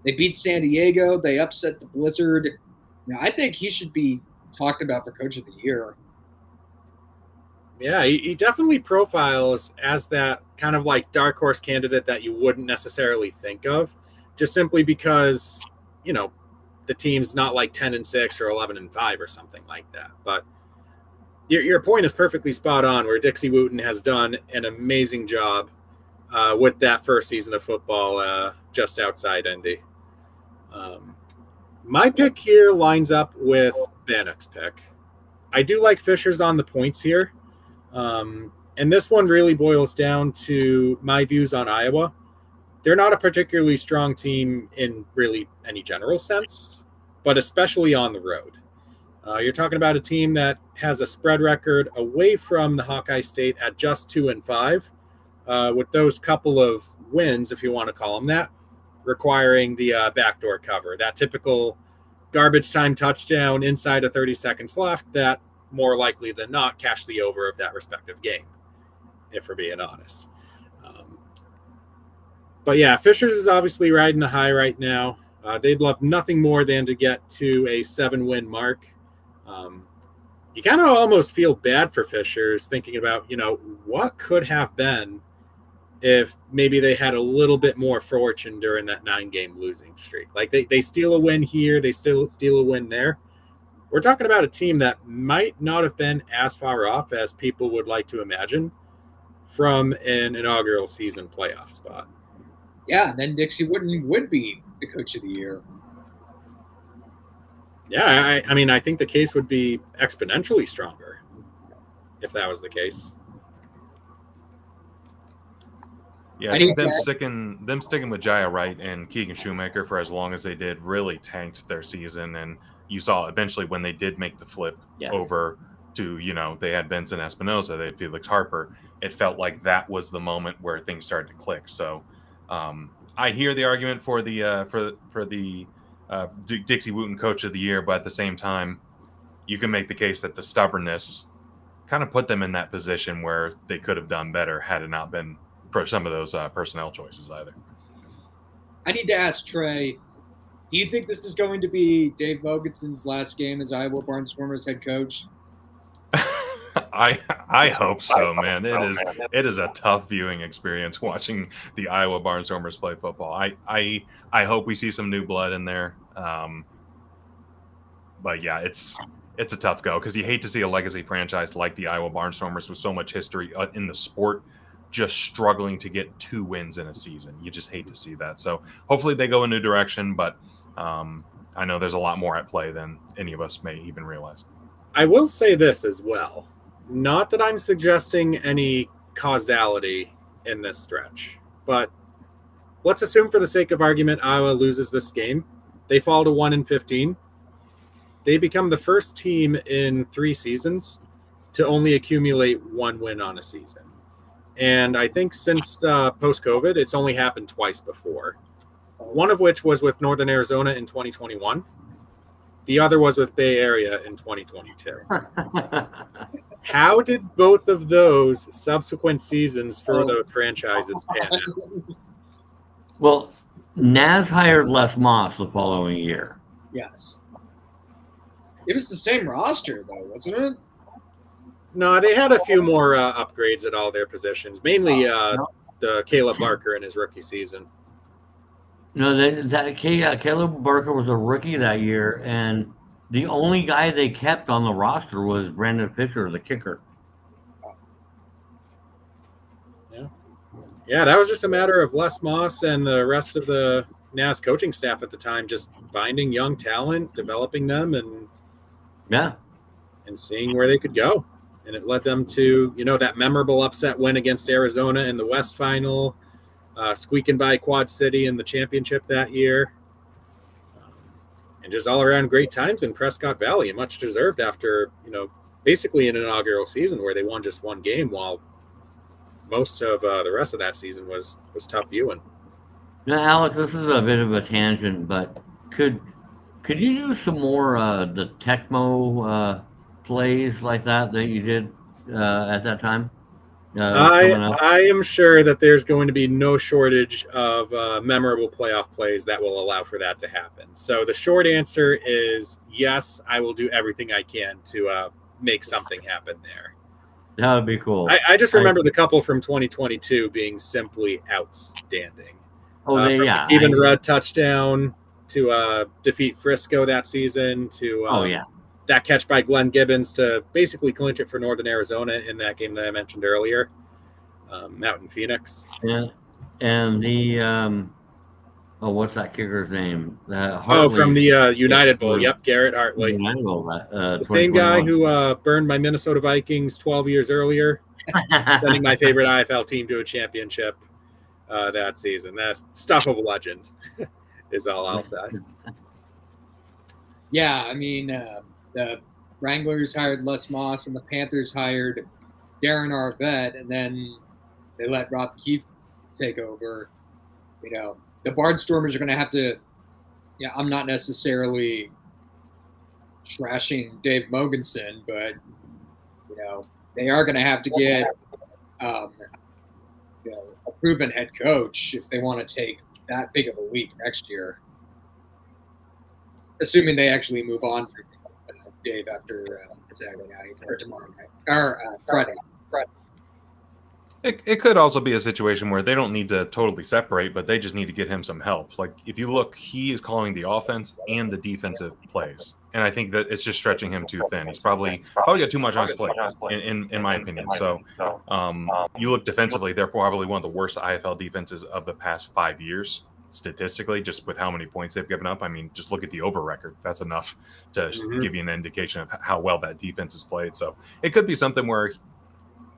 They beat San Diego. They upset the Blizzard. I think he should be talked about for Coach of the Year. Yeah, he definitely profiles as that kind of like dark horse candidate that you wouldn't necessarily think of, just simply because, the team's not like 10-6 or 11-5 or something like that. But your point is perfectly spot on, where Dixie Wooten has done an amazing job with that first season of football just outside Indy. My pick here lines up with Bannock's pick. I do like Fisher's on the points here. And this one really boils down to my views on Iowa. They're not a particularly strong team in really any general sense, but especially on the road. You're talking about a team that has a spread record away from the Hawkeye State at just 2-5, with those couple of wins, if you want to call them that, requiring the backdoor cover, that typical garbage time touchdown inside of 30 seconds left that more likely than not cash the over of that respective game, if we're being honest. But yeah, Fishers is obviously riding a high right now. They'd love nothing more than to get to a 7-win mark. You kind of almost feel bad for Fishers, thinking about, what could have been if maybe they had a little bit more fortune during that 9-game losing streak. Like they steal a win here, they still steal a win there. We're talking about a team that might not have been as far off as people would like to imagine from an inaugural season playoff spot. Yeah, then Dixie Wooten would be the Coach of the Year. Yeah, I mean, I think the case would be exponentially stronger if that was the case. Yeah, I think them sticking with Jaya Wright and Keegan Shoemaker for as long as they did really tanked their season. And you saw eventually when they did make the flip over to, they had Vincent Espinosa, they had Felix Harper. It felt like that was the moment where things started to click. So I hear the argument for the Dixie Wooten Coach of the Year, but at the same time, you can make the case that the stubbornness kind of put them in that position where they could have done better had it not been for some of those personnel choices either. I need to ask Trey, do you think this is going to be Dave Mogensen's last game as Iowa Barnstormers head coach? I hope so, man. It is a tough viewing experience watching the Iowa Barnstormers play football. I hope we see some new blood in there. But yeah, it's a tough go because you hate to see a legacy franchise like the Iowa Barnstormers with so much history in the sport just struggling to get 2 wins in a season. You just hate to see that. So hopefully they go a new direction, but I know there's a lot more at play than any of us may even realize. I will say this as well. Not that I'm suggesting any causality in this stretch, but let's assume for the sake of argument Iowa loses this game. They fall to 1-15. They become the first team in 3 seasons to only accumulate 1 win on a season. And I think since post-COVID, it's only happened twice before. One of which was with Northern Arizona in 2021. The other was with Bay Area in 2022. How did both of those subsequent seasons for those franchises pan out? Well, Naz hired Les Moss the following year. Yes. It was the same roster, though, wasn't it? No, they had a few more upgrades at all their positions, mainly the Caleb Barker in his rookie season. Caleb Barker was a rookie that year, and the only guy they kept on the roster was Brandon Fisher, the kicker. Yeah. Yeah, that was just a matter of Les Moss and the rest of the NAS coaching staff at the time, just finding young talent, developing them, and Yeah. seeing where they could go. And it led them to, that memorable upset win against Arizona in the West Final, squeaking by Quad City in the championship that year. And just all around great times in Prescott Valley, and much deserved after, basically an inaugural season where they won just one game, while most of the rest of that season was tough viewing. Now, Alex, this is a bit of a tangent, but could you do some more the Tecmo plays like that you did at that time? Coming up? I am sure that there's going to be no shortage of memorable playoff plays that will allow for that to happen. So the short answer is yes, I will do everything I can to make something happen there. That would be cool. I just remember the couple from 2022 being simply outstanding. Yeah. Even Rudd touchdown to defeat Frisco that season, to that catch by Glenn Gibbons to basically clinch it for Northern Arizona in that game that I mentioned earlier, out in Phoenix. Yeah. And the what's that kicker's name? From the United Bowl. Yep, Garrett Hartley. United Bowl, the same guy who burned my Minnesota Vikings 12 years earlier, sending my favorite IFL team to a championship that season. That's stuff of legend, is all I'll say. Yeah, I mean, the Wranglers hired Les Moss and the Panthers hired Darren Arvett, and then they let Rob Keefe take over. The Barnstormers are going to have to. I'm not necessarily trashing Dave Mogensen, but they are going to have to get a proven head coach if they want to take that big of a leap next year. Assuming they actually move on from Dave after Saturday night or tomorrow night or Friday. It could also be a situation where they don't need to totally separate, but they just need to get him some help. Like, if you look, he is calling the offense and the defensive plays, and I think that it's just stretching him too thin. He's probably got too much on his plate, in my opinion. So, you look defensively, they're probably one of the worst IFL defenses of the past 5 years, statistically, just with how many points they've given up. I mean, just look at the over record. That's enough to give you an indication of how well that defense is played. So, it could be something where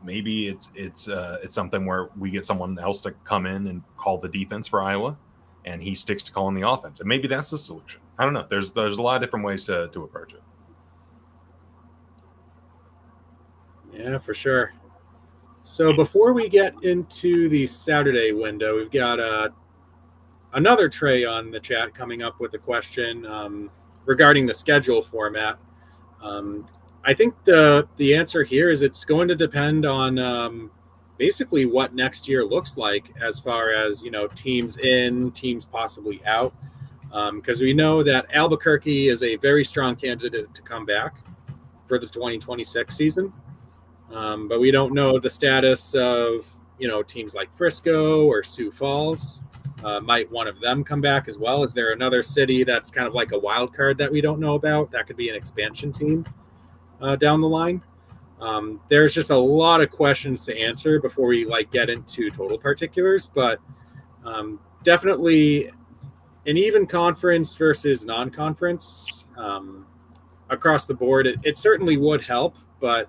maybe it's something where we get someone else to come in and call the defense for Iowa, and he sticks to calling the offense, and maybe that's the solution. I don't know. There's a lot of different ways to approach it. Yeah, for sure. So before we get into the Saturday window, we've got another Trey on the chat coming up with a question regarding the schedule format. I think the answer here is it's going to depend on basically what next year looks like, as far as teams in, teams possibly out, because we know that Albuquerque is a very strong candidate to come back for the 2026 season, but we don't know the status of teams like Frisco or Sioux Falls. Might one of them come back as well? Is there another city that's kind of like a wild card that we don't know about that could be an expansion team down the line? There's just a lot of questions to answer before we get into total particulars, but definitely an even conference versus non-conference across the board, it certainly would help, but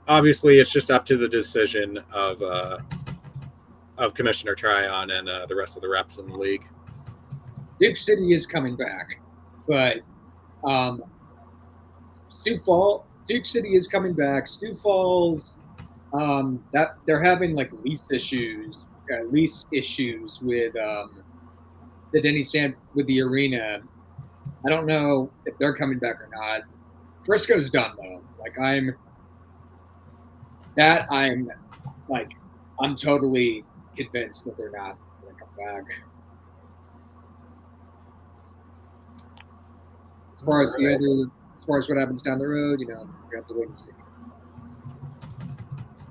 obviously it's just up to the decision of Commissioner Tryon and the rest of the reps in the league. Duke City is coming back, but Duke City is coming back. Sioux Falls, that they're having lease issues with the Denny Sand with the arena. I don't know if they're coming back or not. Frisco's done though. I'm totally convinced that they're not going to come back. As far as what happens down the road, we have to wait and see.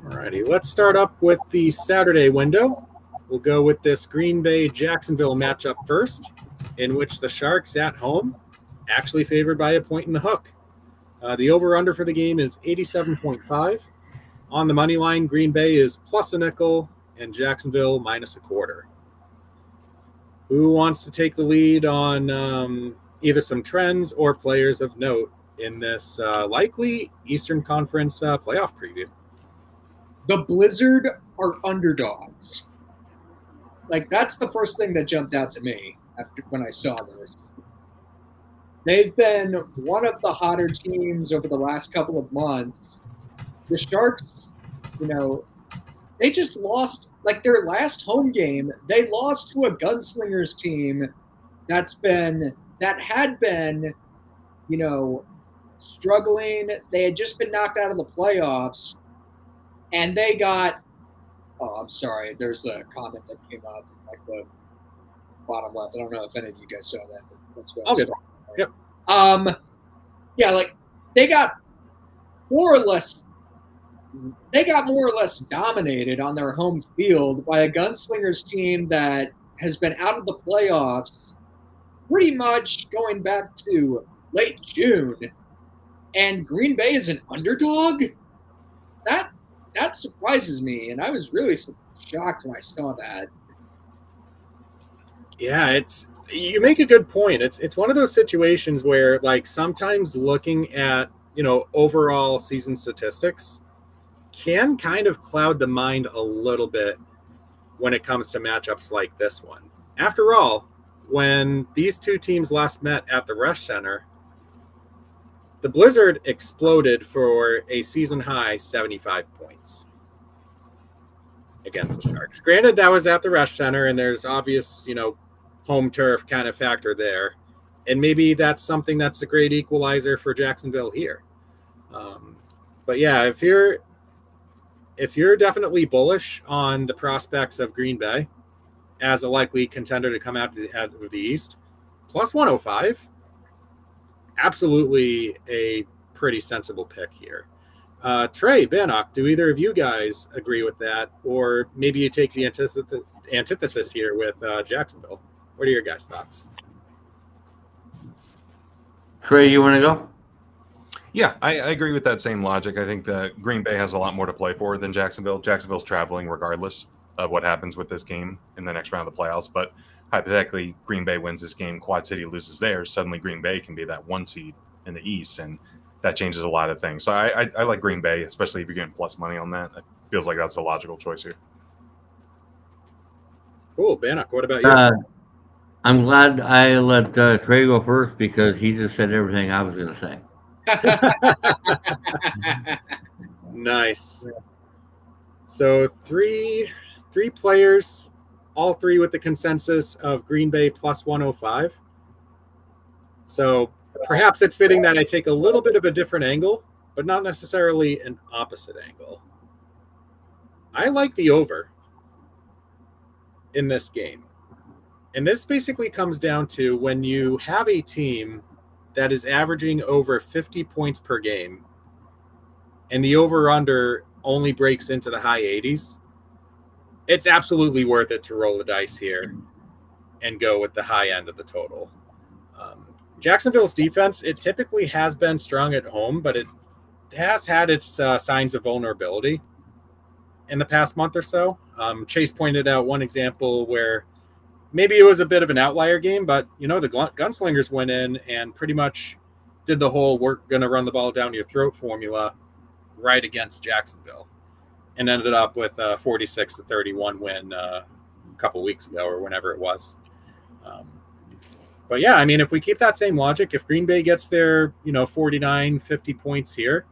Alrighty, let's start up with the Saturday window. We'll go with this Green Bay-Jacksonville matchup first, in which the Sharks at home actually favored by a point in the hook. The over-under for the game is 87.5. On the money line, Green Bay is plus a nickel and Jacksonville minus a quarter. Who wants to take the lead on either some trends or players of note in this likely Eastern Conference playoff preview? The Blizzard are underdogs. Like, that's the first thing that jumped out to me when I saw this. They've been one of the hotter teams over the last couple of months. The Sharks, they just lost, like, their last home game. They lost to a Gunslingers team that had been, struggling. They had just been knocked out of the playoffs, and they got. Oh, I'm sorry. There's a comment that came up, like the bottom left. I don't know if any of you guys saw that. But that's what I'll get it. Yep. Yeah, like they got more or less dominated on their home field by a Gunslingers team that has been out of the playoffs pretty much going back to late June. And Green Bay is an underdog? That surprises me, and I was really shocked when I saw that. Yeah, you make a good point. It's one of those situations where, like, sometimes looking at overall season statistics can kind of cloud the mind a little bit when it comes to matchups like this one. After all, when these two teams last met at the Rush Center, the Blizzard exploded for a season-high 75 points against the Sharks. Granted, that was at the Rush Center, and there's obvious, home turf kind of factor there. And maybe that's something that's a great equalizer for Jacksonville here. But yeah, if you're definitely bullish on the prospects of Green Bay as a likely contender to come out of the East, plus 105, absolutely a pretty sensible pick here. Trey, Bannock, do either of you guys agree with that? Or maybe you take the antithesis here with Jacksonville. What are your guys' thoughts? Trey, you want to go? Yeah, I agree with that same logic. I think that Green Bay has a lot more to play for than Jacksonville. Jacksonville's traveling regardless of what happens with this game in the next round of the playoffs. But hypothetically, Green Bay wins this game, Quad City loses theirs, suddenly Green Bay can be that 1 seed in the East, and that changes a lot of things. So I like Green Bay, especially if you're getting plus money on that. It feels like that's a logical choice here. Cool. Bannock, what about you? I'm glad I let Trey go first because he just said everything I was going to say. Nice. So three players, all three with the consensus of Green Bay plus 105. So perhaps it's fitting that I take a little bit of a different angle, but not necessarily an opposite angle. I like the over in this game. And this basically comes down to when you have a team that is averaging over 50 points per game and the over-under only breaks into the high 80s, it's absolutely worth it to roll the dice here and go with the high end of the total. Jacksonville's defense, it typically has been strong at home, but it has had its signs of vulnerability in the past month or so. Chase pointed out one example where maybe it was a bit of an outlier game, but, the Gunslingers went in and pretty much did the whole we're going to run the ball down your throat formula right against Jacksonville and ended up with a 46-31 win a couple weeks ago or whenever it was. But yeah, I mean, if we keep that same logic, if Green Bay gets their, 49, 50 points here,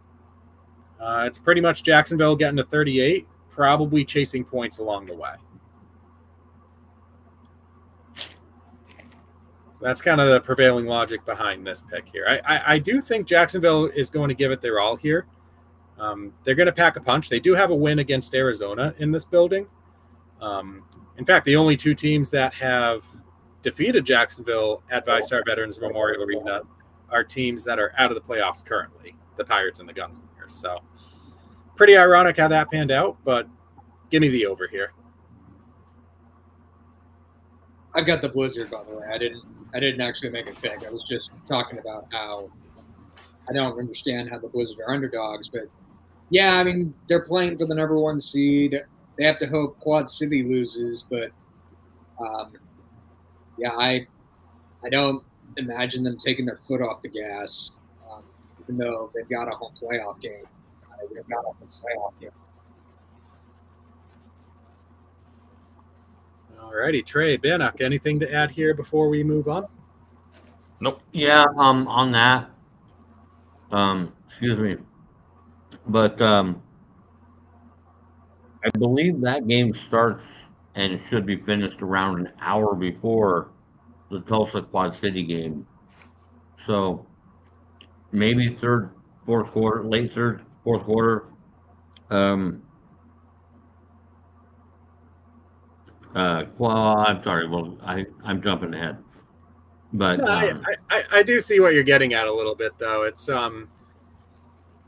it's pretty much Jacksonville getting to 38, probably chasing points along the way. So that's kind of the prevailing logic behind this pick here. I do think Jacksonville is going to give it their all here. They're going to pack a punch. They do have a win against Arizona in this building. In fact, the only two teams that have defeated Jacksonville at VyStar Veterans Memorial Arena are teams that are out of the playoffs currently, the Pirates and the Gunslingers. So pretty ironic how that panned out, but give me the over here. I've got the Blizzard, by the way. I didn't actually make a pick. I was just talking about how I don't understand how the Blizzard are underdogs, but Yeah, I mean, they're playing for the number 1 seed. They have to hope Quad City loses, but yeah, I don't imagine them taking their foot off the gas, even though they've got a home playoff game. They've got a home playoff game. All righty, Trey, Bannock, anything to add here before we move on? Nope. Yeah, on that, excuse me, but I believe that game starts and should be finished around an hour before the Tulsa Quad City game. So maybe third, fourth quarter, late third, fourth quarter. Um, well, I'm sorry. Well, I'm jumping ahead, but No, I do see what you're getting at a little bit, though. It's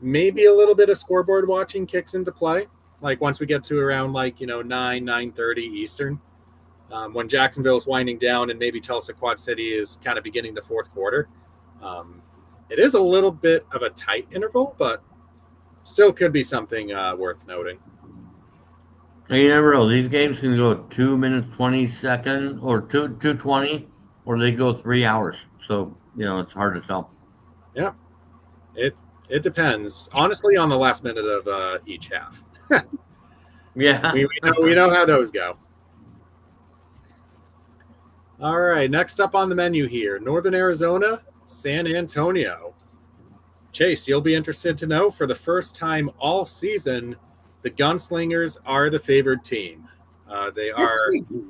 maybe a little bit of scoreboard watching kicks into play. Like once we get to around 9:30 Eastern, when Jacksonville is winding down and maybe Tulsa Quad City is kind of beginning the fourth quarter. It is a little bit of a tight interval, but still could be something worth noting. you never know. These games can go 2 minutes 20 seconds, or 2:20, or they go 3 hours. So it's hard to tell. Yeah, it depends. Honestly, on the last minute of each half. Yeah, we know how those go. All right, next up on the menu here, Northern Arizona, San Antonio. Chase, you'll be interested to know for the first time all season, the Gunslingers are the favored team. They are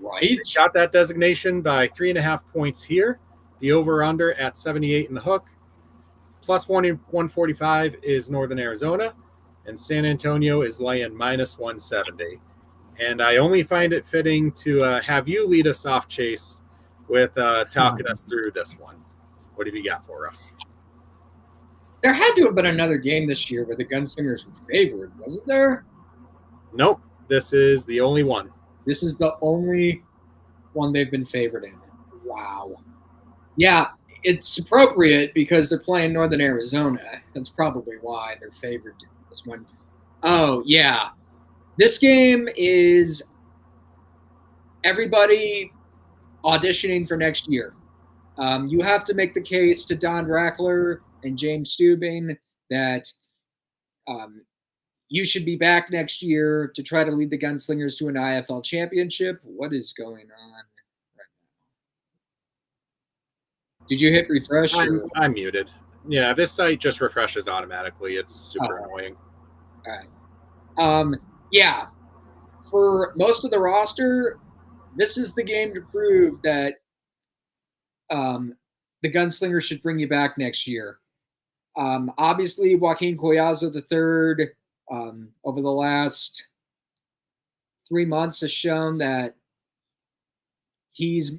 right. Got that designation by 3.5 points here. The over/under at 78 in the hook. Plus 145 is Northern Arizona, and San Antonio is laying minus 170. And I only find it fitting to have you lead us off, Chase, with talking us through this one. What have you got for us? There had to have been another game this year where the Gunslingers were favored, wasn't there? Nope. This is the only one. This is the only one they've been favored in. Wow. Yeah, it's appropriate because they're playing Northern Arizona. That's probably why they're favored in this one. Oh, yeah. This game is everybody auditioning for next year. You have to make the case to Don Rackler and James Stubing that you should be back next year to try to lead the Gunslingers to an IFL championship. What is going on right now? Did you hit refresh? I'm muted. Yeah, this site just refreshes automatically. It's super annoying. All right. Yeah. For most of the roster, this is the game to prove that the Gunslingers should bring you back next year. Obviously, Joaquin Collazo III over the last 3 months has shown that he's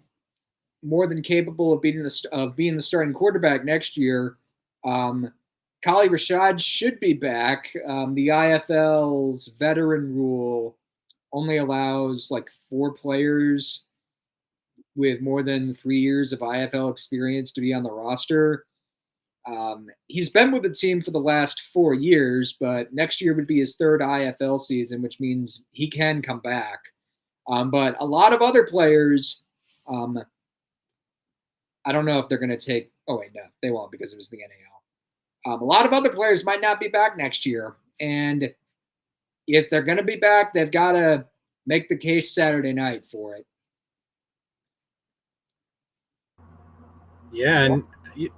more than capable of being the starting quarterback next year. Kali Rashad should be back. The IFL's veteran rule only allows 4 players with more than 3 years of IFL experience to be on the roster. He's been with the team for the last 4 years, but next year would be his 3rd IFL season, which means he can come back. But a lot of other players, I don't know if they're going to take – oh, wait, no, they won't because it was the NAL. A lot of other players might not be back next year. And if they're going to be back, they've got to make the case Saturday night for it. Yeah, and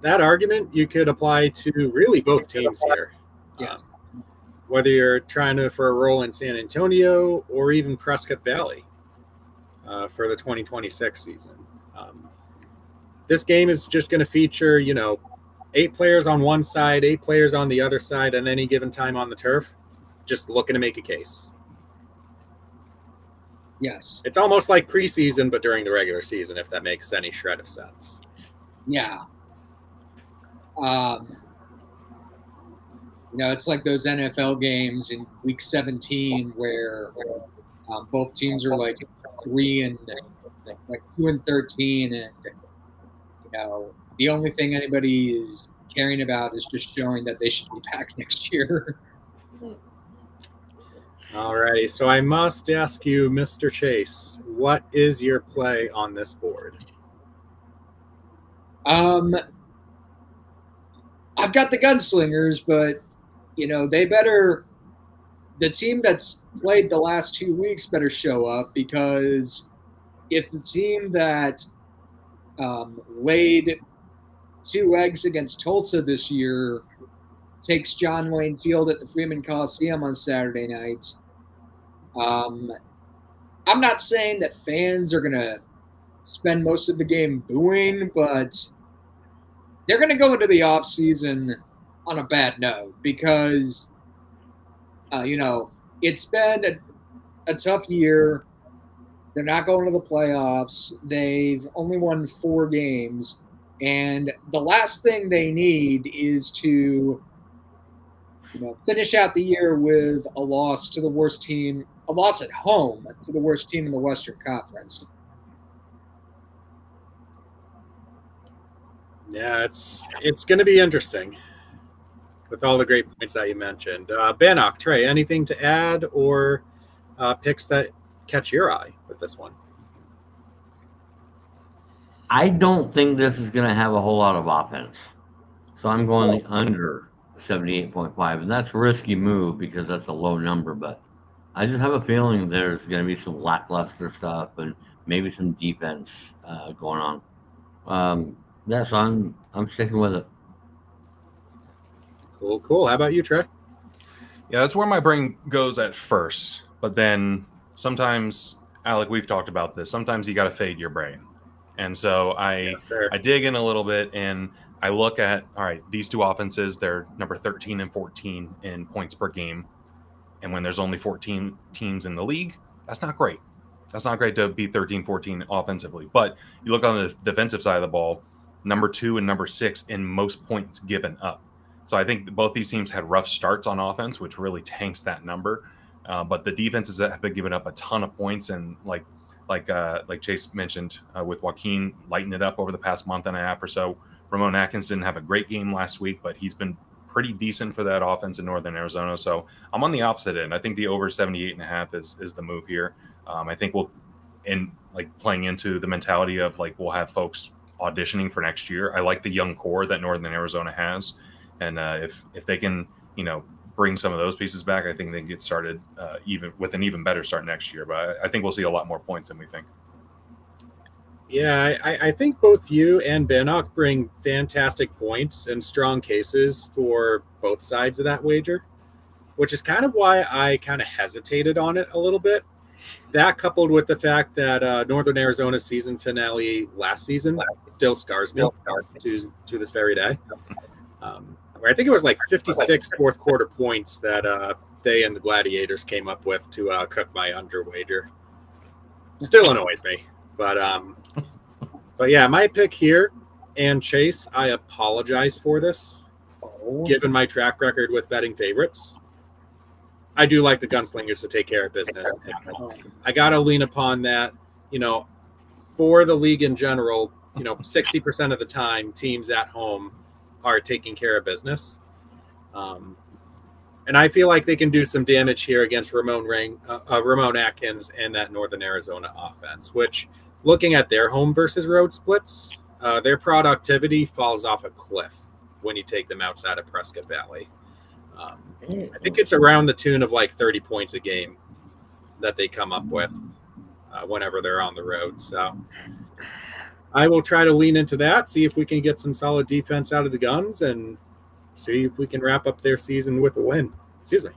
that argument you could apply to really both teams here. Yes. Whether you're trying for a role in San Antonio or even Prescott Valley for the 2026 season. This game is just going to feature, 8 players on one side, 8 players on the other side at any given time on the turf, just looking to make a case. Yes. It's almost like preseason, but during the regular season, if that makes any shred of sense. Yeah. It's like those NFL games in week 17 where both teams are 2-13, and the only thing anybody is caring about is just showing that they should be back next year. All righty. So I must ask you, Mr. Chase, what is your play on this board? I've got the Gunslingers, but they better. The team that's played the last 2 weeks better show up, because if the team that laid 2 eggs against Tulsa this year takes John Wayne Field at the Freeman Coliseum on Saturday night, I'm not saying that fans are going to spend most of the game booing, but they're going to go into the offseason on a bad note, because, it's been a tough year. They're not going to the playoffs. They've only won 4 games. And the last thing they need is to finish out the year with a loss to the worst team, a loss at home to the worst team in the Western Conference. Yeah, it's going to be interesting with all the great points that you mentioned. Bannock, Trey, anything to add or picks that catch your eye with this one? I don't think this is going to have a whole lot of offense. So I'm going the under 78.5. And that's a risky move because that's a low number. But I just have a feeling there's going to be some lackluster stuff and maybe some defense going on. So I'm sticking with it. Cool. How about you, Trey? Yeah, that's where my brain goes at first. But then sometimes, Alec, we've talked about this. Sometimes you got to fade your brain. And so I dig in a little bit and I look at, all right, these 2 offenses, they're number 13 and 14 in points per game. And when there's only 14 teams in the league, that's not great. That's not great to be 13, 14 offensively. But you look on the defensive side of the ball, number 2 and number 6 in most points given up. So I think both these teams had rough starts on offense, which really tanks that number. But the defenses that have been giving up a ton of points, and like Chase mentioned, with Joaquin lighting it up over the past month and a half or so. Ramon Atkins didn't have a great game last week, but he's been pretty decent for that offense in Northern Arizona. So I'm on the opposite end. I think the over 78.5 is the move here. I think playing into the mentality of we'll have folks auditioning for next year. I like the young core that Northern Arizona has, and if they can bring some of those pieces back, I think they can get started even better start next year. But I think we'll see a lot more points than we think. Yeah, I think both you and Bannock bring fantastic points and strong cases for both sides of that wager, which is kind of why I kind of hesitated on it a little bit. That coupled with the fact that Northern Arizona's season finale last season still scars me to this very day. Where I think it was 56 fourth quarter points that they and the Gladiators came up with to cook my under wager. Still annoys me, but yeah, my pick here, and Chase, I apologize for this, given my track record with betting favorites. I do like the Gunslingers to take care of business. I got to lean upon that, for the league in general, 60% of the time teams at home are taking care of business. And I feel like they can do some damage here against Ramon Atkins and that Northern Arizona offense, which, looking at their home versus road splits, their productivity falls off a cliff when you take them outside of Prescott Valley. I think it's around the tune of 30 points a game that they come up with whenever they're on the road. So I will try to lean into that, see if we can get some solid defense out of the Guns, and see if we can wrap up their season with a win. Excuse me.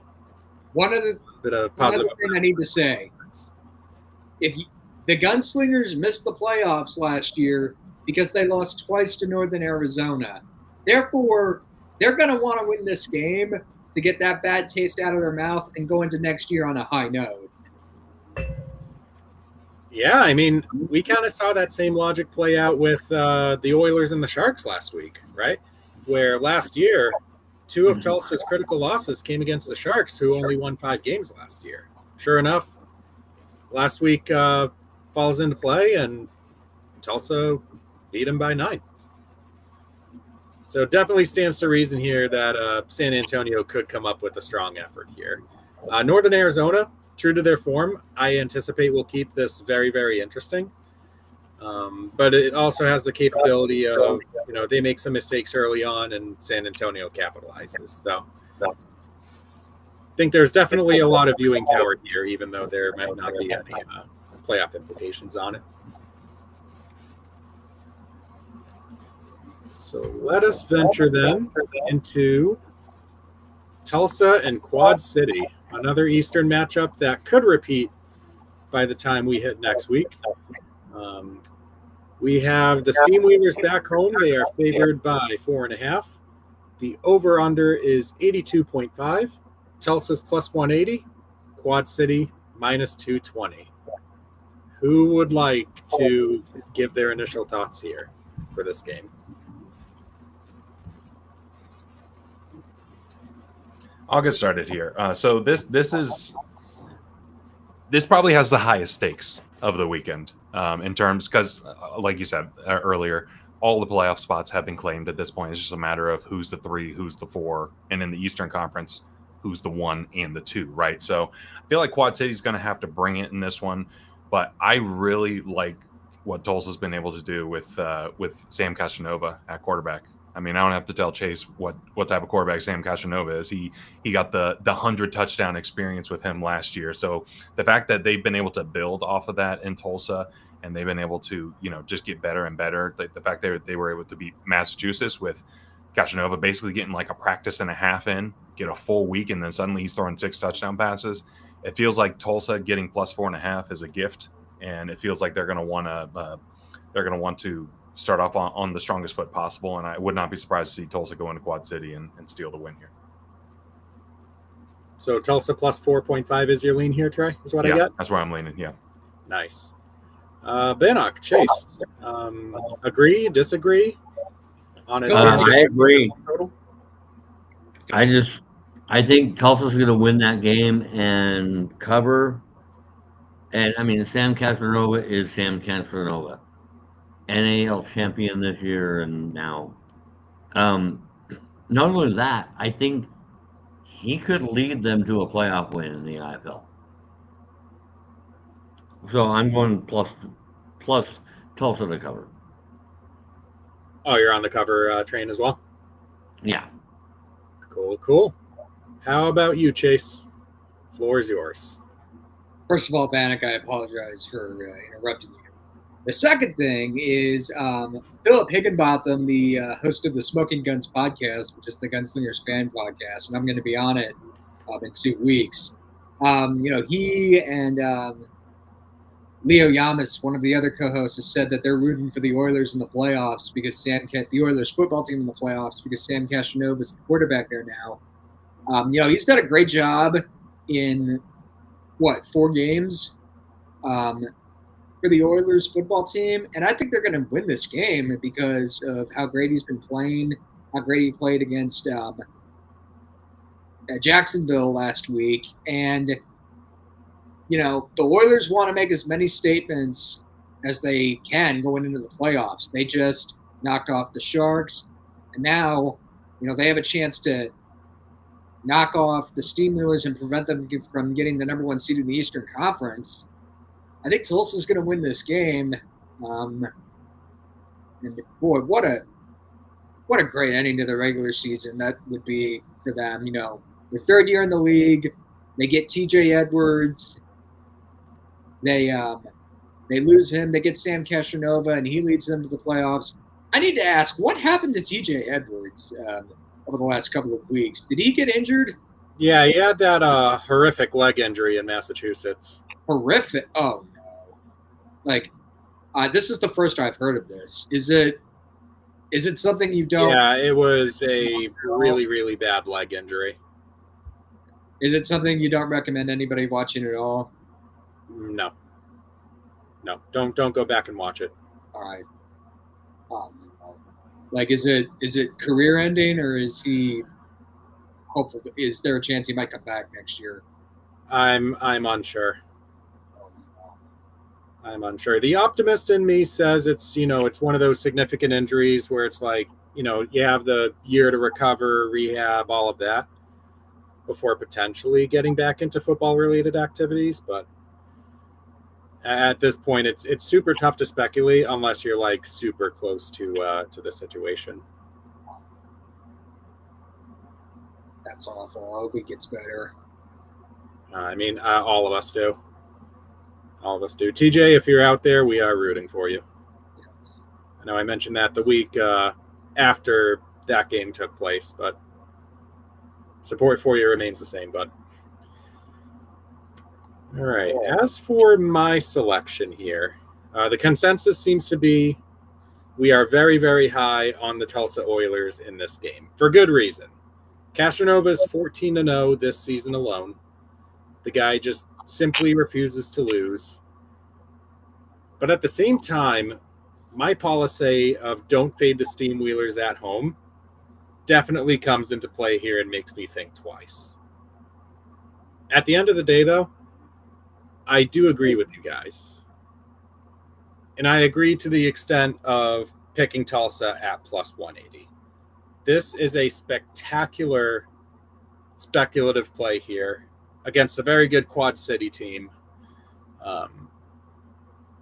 One other thing I need to say: the Gunslingers missed the playoffs last year because they lost twice to Northern Arizona. Therefore, they're going to want to win this game to get that bad taste out of their mouth and go into next year on a high note. Yeah, I mean, we kind of saw that same logic play out with the Oilers and the Sharks last week, right? Where last year, 2 of Tulsa's critical losses came against the Sharks, who only won 5 games last year. Sure enough, last week falls into play, and Tulsa beat them by 9. So definitely stands to reason here that San Antonio could come up with a strong effort here. Northern Arizona, true to their form, I anticipate will keep this very, very interesting. But it also has the capability of, they make some mistakes early on and San Antonio capitalizes. So I think there's definitely a lot of viewing power here, even though there might not be any playoff implications on it. So let us venture then into Tulsa and Quad City, another Eastern matchup that could repeat by the time we hit next week. We have the Steamwheelers back home. They are favored by 4.5. The over-under is 82.5. Tulsa's plus 180. Quad City minus 220. Who would like to give their initial thoughts here for this game? I'll get started here. So this probably has the highest stakes of the weekend in terms, because like you said earlier, all the playoff spots have been claimed at this point. It's just a matter of who's the 3, who's the 4, and in the Eastern Conference, who's the 1 and the 2, right? So I feel like Quad City's going to have to bring it in this one, but I really like what Tulsa's been able to do with Sam Casanova at quarterback. I mean, I don't have to tell Chase what type of quarterback Sam Casanova is. He got the 100 touchdown experience with him last year. So the fact that they've been able to build off of that in Tulsa, and they've been able to, just get better and better. The fact that they were able to beat Massachusetts with Casanova basically getting like a practice and a half in, get a full week, and then suddenly he's throwing 6 touchdown passes. It feels like Tulsa getting plus 4.5 is a gift, and it feels like they're going to want to start off on the strongest foot possible, and I would not be surprised to see Tulsa go into Quad City and steal the win here. So Tulsa plus 4.5 is your lean here, Trey, is what I got? That's where I'm leaning, yeah. Nice. Bannock, Chase, agree, disagree on it? I agree. I think Tulsa's going to win that game and cover. And, I mean, Sam Casanova is Sam Casanova. NAL champion this year and now. Not only that, I think he could lead them to a playoff win in the IFL. So I'm going plus Tulsa to cover. Oh, you're on the cover train as well? Yeah. Cool. How about you, Chase? Floor is yours. First of all, Bannock, I apologize for interrupting you. The second thing is Philip Higginbotham, the host of the Smoking Guns podcast, which is the Gunslingers fan podcast, and I'm going to be on it in 2 weeks. He and Leo Yamas, one of the other co-hosts, has said that they're rooting for the Oilers in the playoffs because the Oilers football team in the playoffs because Sam Casanova is the quarterback there now. He's done a great job in 4 games for the Oilers football team, and I think they're going to win this game because of how great he's been playing, how great he played against Jacksonville last week, and the Oilers want to make as many statements as they can going into the playoffs. They just knocked off the Sharks, and now they have a chance to knock off the Steamwheelers and prevent them from getting the number 1 seed in the Eastern Conference. I think Tulsa's going to win this game. And boy, what a great ending to the regular season that would be for them. Their 3rd year in the league, they get TJ Edwards. They lose him. They get Sam Casanova, and he leads them to the playoffs. I need to ask, what happened to TJ Edwards over the last couple of weeks? Did he get injured? Yeah, he had that horrific leg injury in Massachusetts. Horrific? Oh, no. This is the first I've heard of this. Is it something you don't... Yeah, it was a really, really bad leg injury. Is it something you don't recommend anybody watching at all? No. Don't go back and watch it. All right. Is it career ending, or is he hopeful? Is there a chance he might come back next year? I'm unsure. The optimist in me says it's one of those significant injuries where it's like, you have the year to recover, rehab, all of that. before potentially getting back into football-related activities. But at this point, it's super tough to speculate unless you're like super close to the situation. That's awful. I hope it gets better. All of us do. All of us do. TJ, if you're out there, we are rooting for you. Yes. I know I mentioned that the week after that game took place, but support for you remains the same, bud. All right. As for my selection here, the consensus seems to be we are very, very high on the Tulsa Oilers in this game for good reason. Castronova is 14-0 this season alone. The guy just simply refuses to lose. But at the same time, my policy of don't fade the Steam Wheelers at home definitely comes into play here and makes me think twice. At the end of the day, though, I do agree with you guys. And I agree to the extent of picking Tulsa at plus 180. This is a spectacular speculative play here against a very good Quad City team.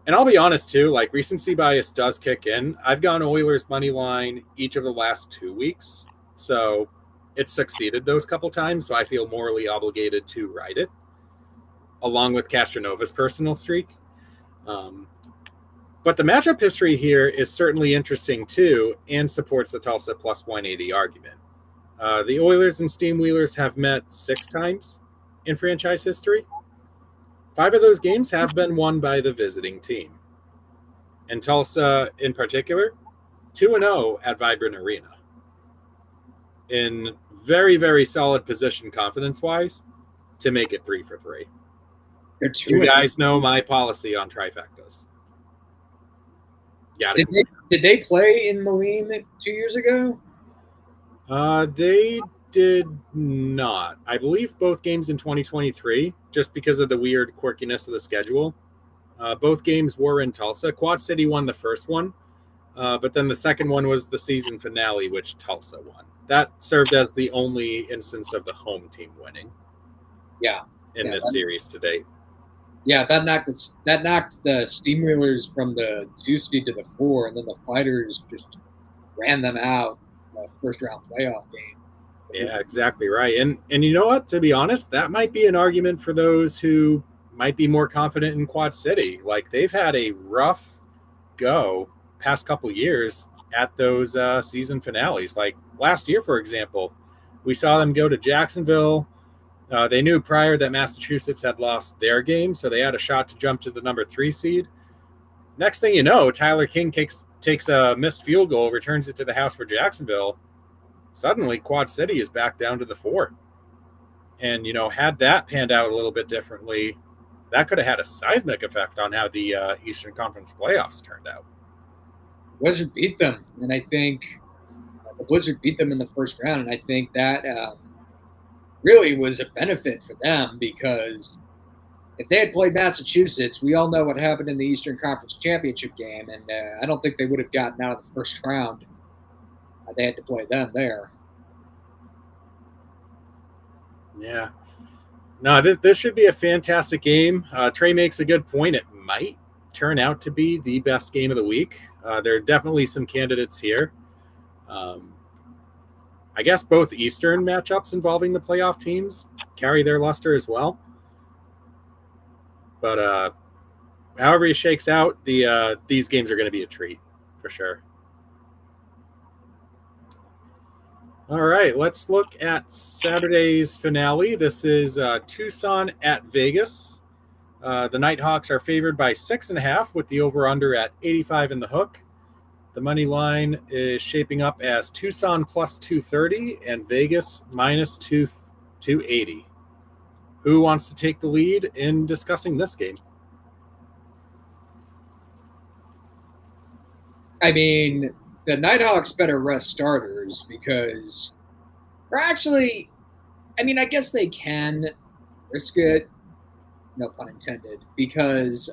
And I'll be honest, too, like recency bias does kick in. I've gone Oilers money line each of the last 2 weeks. So it succeeded those couple times. So I feel morally obligated to ride it, along with Castronova's personal streak. But the matchup history here is certainly interesting, too, and supports the Tulsa plus 180 argument. The Oilers and Steam Wheelers have met 6 times in franchise history. 5 of those games have been won by the visiting team. And Tulsa, in particular, 2-0 at Vibrant Arena. In very, very solid position confidence-wise to make it 3 for 3. You guys know my policy on trifectas. Got it. Did they play in Moline 2 years ago? They did not. I believe both games in 2023, just because of the weird quirkiness of the schedule. Both games were in Tulsa. Quad City won the first one, but then the second one was the season finale, which Tulsa won. That served as the only instance of the home team winning. In this series to date. Yeah, that knocked the Steamwheelers from the 2 seed to the 4, and then the Fighters just ran them out in the first round playoff game. Yeah, exactly right. And you know what? To be honest, that might be an argument for those who might be more confident in Quad City. Like they've had a rough go past couple years at those season finales. Like last year, for example, we saw them go to Jacksonville. They knew prior that Massachusetts had lost their game, so they had a shot to jump to the number 3 seed. Next thing you know, Tyler King takes a missed field goal, returns it to the house for Jacksonville. Suddenly, Quad City is back down to the 4. And, had that panned out a little bit differently, that could have had a seismic effect on how the Eastern Conference playoffs turned out. Blizzard beat them, and I think the Blizzard beat them in the first round, and I think that really was a benefit for them because if they had played Massachusetts, we all know what happened in the Eastern Conference Championship game, and I don't think they would have gotten out of the first round. They had to play them there. Yeah. No, this should be a fantastic game. Trey makes a good point. It might turn out to be the best game of the week. There are definitely some candidates here. I guess both Eastern matchups involving the playoff teams carry their luster as well. But however it shakes out, these games are going to be a treat for sure. All right, let's look at Saturday's finale. This is Tucson at Vegas. The Nighthawks are favored by 6.5 with the over-under at 85 in the hook. The money line is shaping up as Tucson plus 230 and Vegas minus 280. Who wants to take the lead in discussing this game? I mean, the Nighthawks better rest starters because, or actually, I guess they can risk it. No pun intended. Because,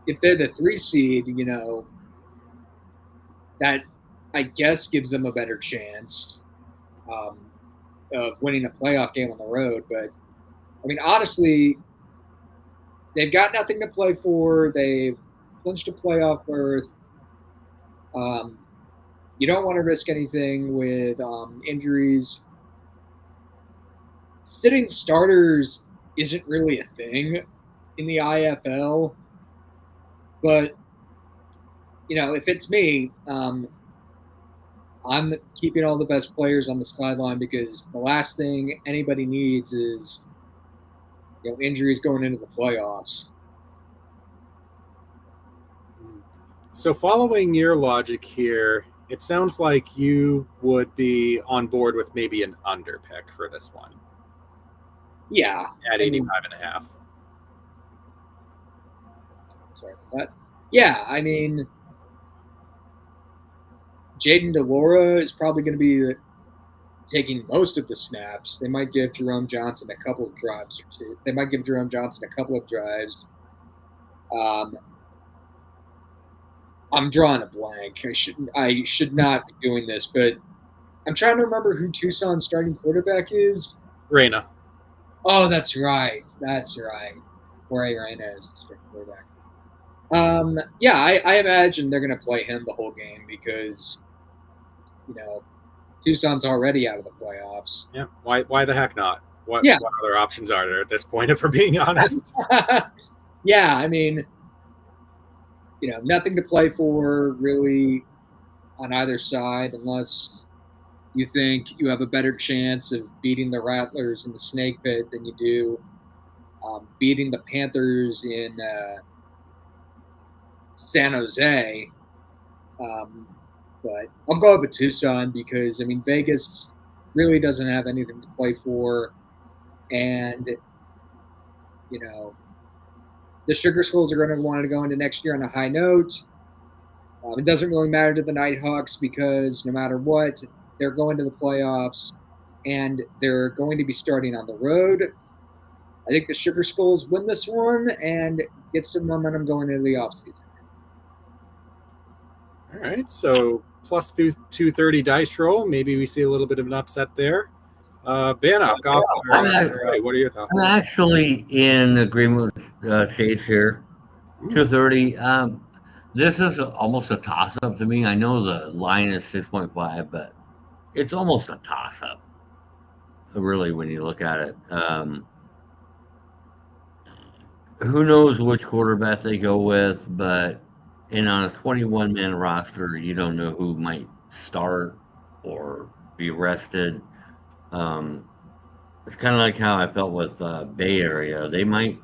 if they're the 3 seed, that I guess gives them a better chance of winning a playoff game on the road. But I mean, honestly, they've got nothing to play for. They've clinched a playoff berth. You don't want to risk anything with injuries. Sitting starters isn't really a thing in the IFL, but if it's me, I'm keeping all the best players on the sideline because the last thing anybody needs is injuries going into the playoffs. So following your logic here, it sounds like you would be on board with maybe an under pick for this one. Yeah. At 85.5. Sorry about that. Yeah, I mean, Jaden DeLora is probably going to be taking most of the snaps. They might give Jerome Johnson a couple of drives or two. They might give Jerome Johnson a couple of drives. I'm drawing a blank. I should not be doing this, but I'm trying to remember who Tucson's starting quarterback is. Reyna. Oh, that's right. Corey Reyna is the starting quarterback. Yeah, I imagine they're going to play him the whole game because, Tucson's already out of the playoffs. Yeah. Why the heck not? What Yeah. What other options are there at this point, if we're being honest? Yeah, I mean, nothing to play for really on either side unless you think you have a better chance of beating the Rattlers in the Snake Pit than you do beating the Panthers in San Jose. But I'll go with Tucson because, I mean, Vegas really doesn't have anything to play for. And, the Sugar Skulls are going to want to go into next year on a high note. It doesn't really matter to the Nighthawks because no matter what, they're going to the playoffs and they're going to be starting on the road. I think the Sugar Skulls win this one and get some momentum going into the offseason. All right, so plus 230 dice roll. Maybe we see a little bit of an upset there. Bannock, what are your thoughts? I'm actually in agreement with Chase here. 230. This is almost a toss-up to me. I know the line is 6.5, but it's almost a toss-up, really, when you look at it. Who knows which quarterback they go with, but on a 21-man roster, you don't know who might start or be rested. It's kind of like how I felt with Bay Area. They might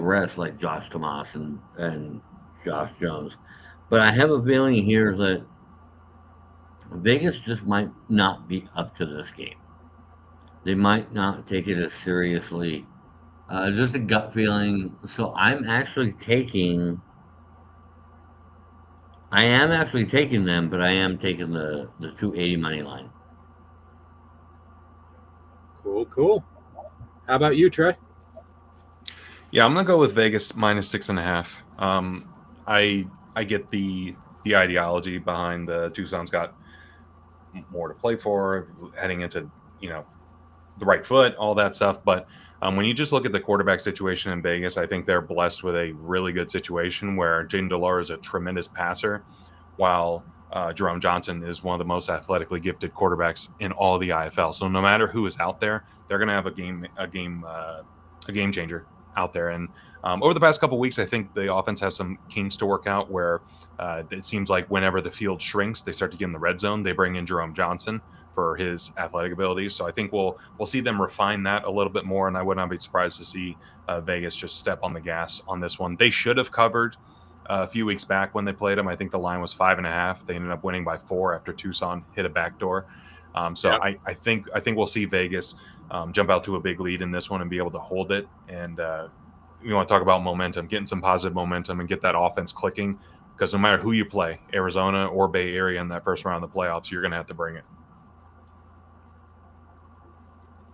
rest like Josh Tomas and Josh Jones, but I have a feeling here that Vegas just might not be up to this game. They might not take it as seriously. Just a gut feeling. So I am actually taking them, but I am taking the 280 money line. Cool. How about you, Trey? Yeah, I'm gonna go with Vegas minus 6.5. I get the ideology behind the Tucson's got more to play for, heading into the right foot, all that stuff. But when you just look at the quarterback situation in Vegas, I think they're blessed with a really good situation where Jaden DeLore is a tremendous passer, while Jerome Johnson is one of the most athletically gifted quarterbacks in all the IFL. So no matter who is out there, they're going to have a game changer out there. And over the past couple of weeks, I think the offense has some kinks to work out where it seems like whenever the field shrinks, they start to get in the red zone. They bring in Jerome Johnson for his athletic abilities. So I think we'll see them refine that a little bit more. And I would not be surprised to see Vegas just step on the gas on this one. They should have covered a few weeks back when they played them. I think the line was 5.5. They ended up winning by 4 after Tucson hit a backdoor. Yep. I think we'll see Vegas jump out to a big lead in this one and be able to hold it. And you want to talk about momentum, getting some positive momentum and get that offense clicking. Because no matter who you play, Arizona or Bay Area in that first round of the playoffs, you're going to have to bring it.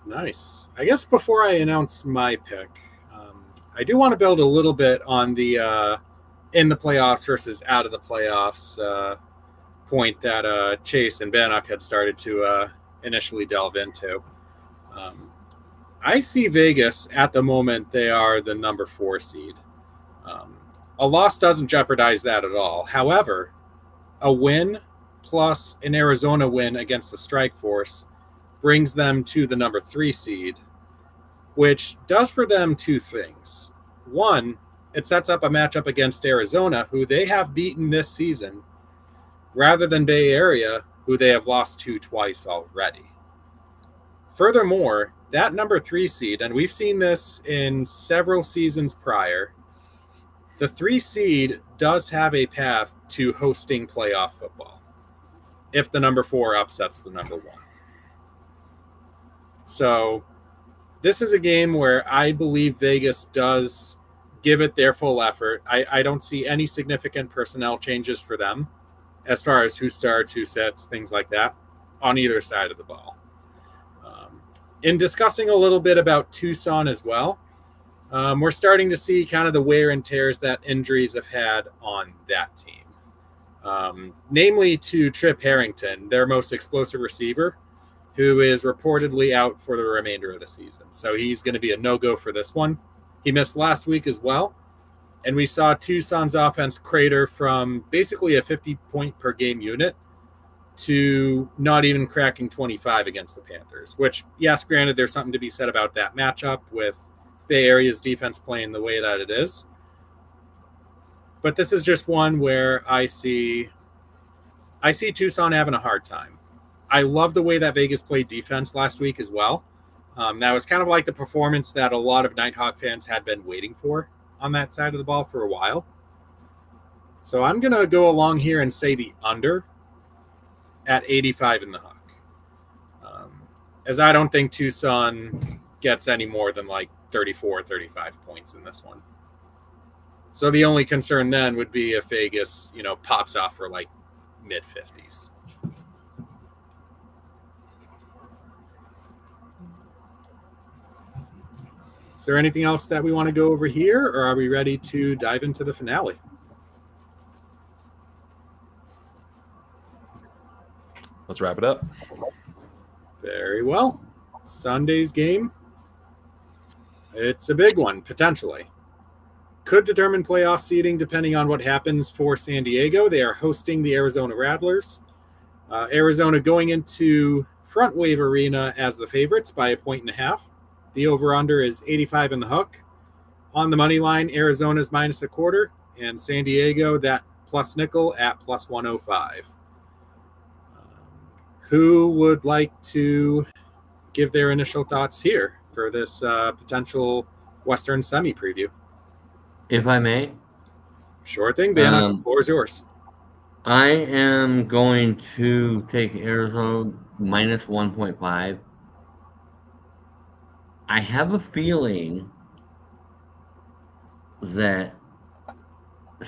Nice. I guess before I announce my pick, I do want to build a little bit on the in the playoffs versus out of the playoffs point that Chase and Bannock had started to initially delve into. I see Vegas at the moment. They are the number 4 seed. A loss doesn't jeopardize that at all. However, a win plus an Arizona win against the Strike Force brings them to the number 3 seed, which does for them 2 things. One, it sets up a matchup against Arizona, who they have beaten this season, rather than Bay Area, who they have lost to twice already. Furthermore, that number 3 seed, and we've seen this in several seasons prior, the 3 seed does have a path to hosting playoff football if the number 4 upsets the number 1. So this is a game where I believe Vegas does give it their full effort. I don't see any significant personnel changes for them as far as who starts, who sits, things like that on either side of the ball. In discussing a little bit about Tucson as well, we're starting to see kind of the wear and tears that injuries have had on that team. Namely to Trip Harrington, their most explosive receiver, who is reportedly out for the remainder of the season. So he's going to be a no-go for this one. He missed last week as well. And we saw Tucson's offense crater from basically a 50-point per game unit to not even cracking 25 against the Panthers, which, yes, granted, there's something to be said about that matchup with Bay Area's defense playing the way that it is. But this is just one where I see Tucson having a hard time. I love the way that Vegas played defense last week as well. That was kind of like the performance that a lot of Nighthawk fans had been waiting for on that side of the ball for a while. So I'm going to go along here and say the under at 85 in the Hawk. As I don't think Tucson gets any more than like 34, 35 points in this one. So the only concern then would be if Vegas, pops off for like mid-50s. Is there anything else that we want to go over here, or are we ready to dive into the finale? Let's wrap it up. Very well. Sunday's game. It's a big one, potentially. Could determine playoff seeding depending on what happens for San Diego. They are hosting the Arizona Rattlers. Arizona going into Front Wave Arena as the favorites by 1.5. The over-under is 85 in the hook. On the money line, Arizona's -0.25, and San Diego, that plus nickel at plus 105. Who would like to give their initial thoughts here for this potential Western semi preview? If I may. Sure thing, Bannock. The floor is yours. I am going to take Arizona -1.5. I have a feeling that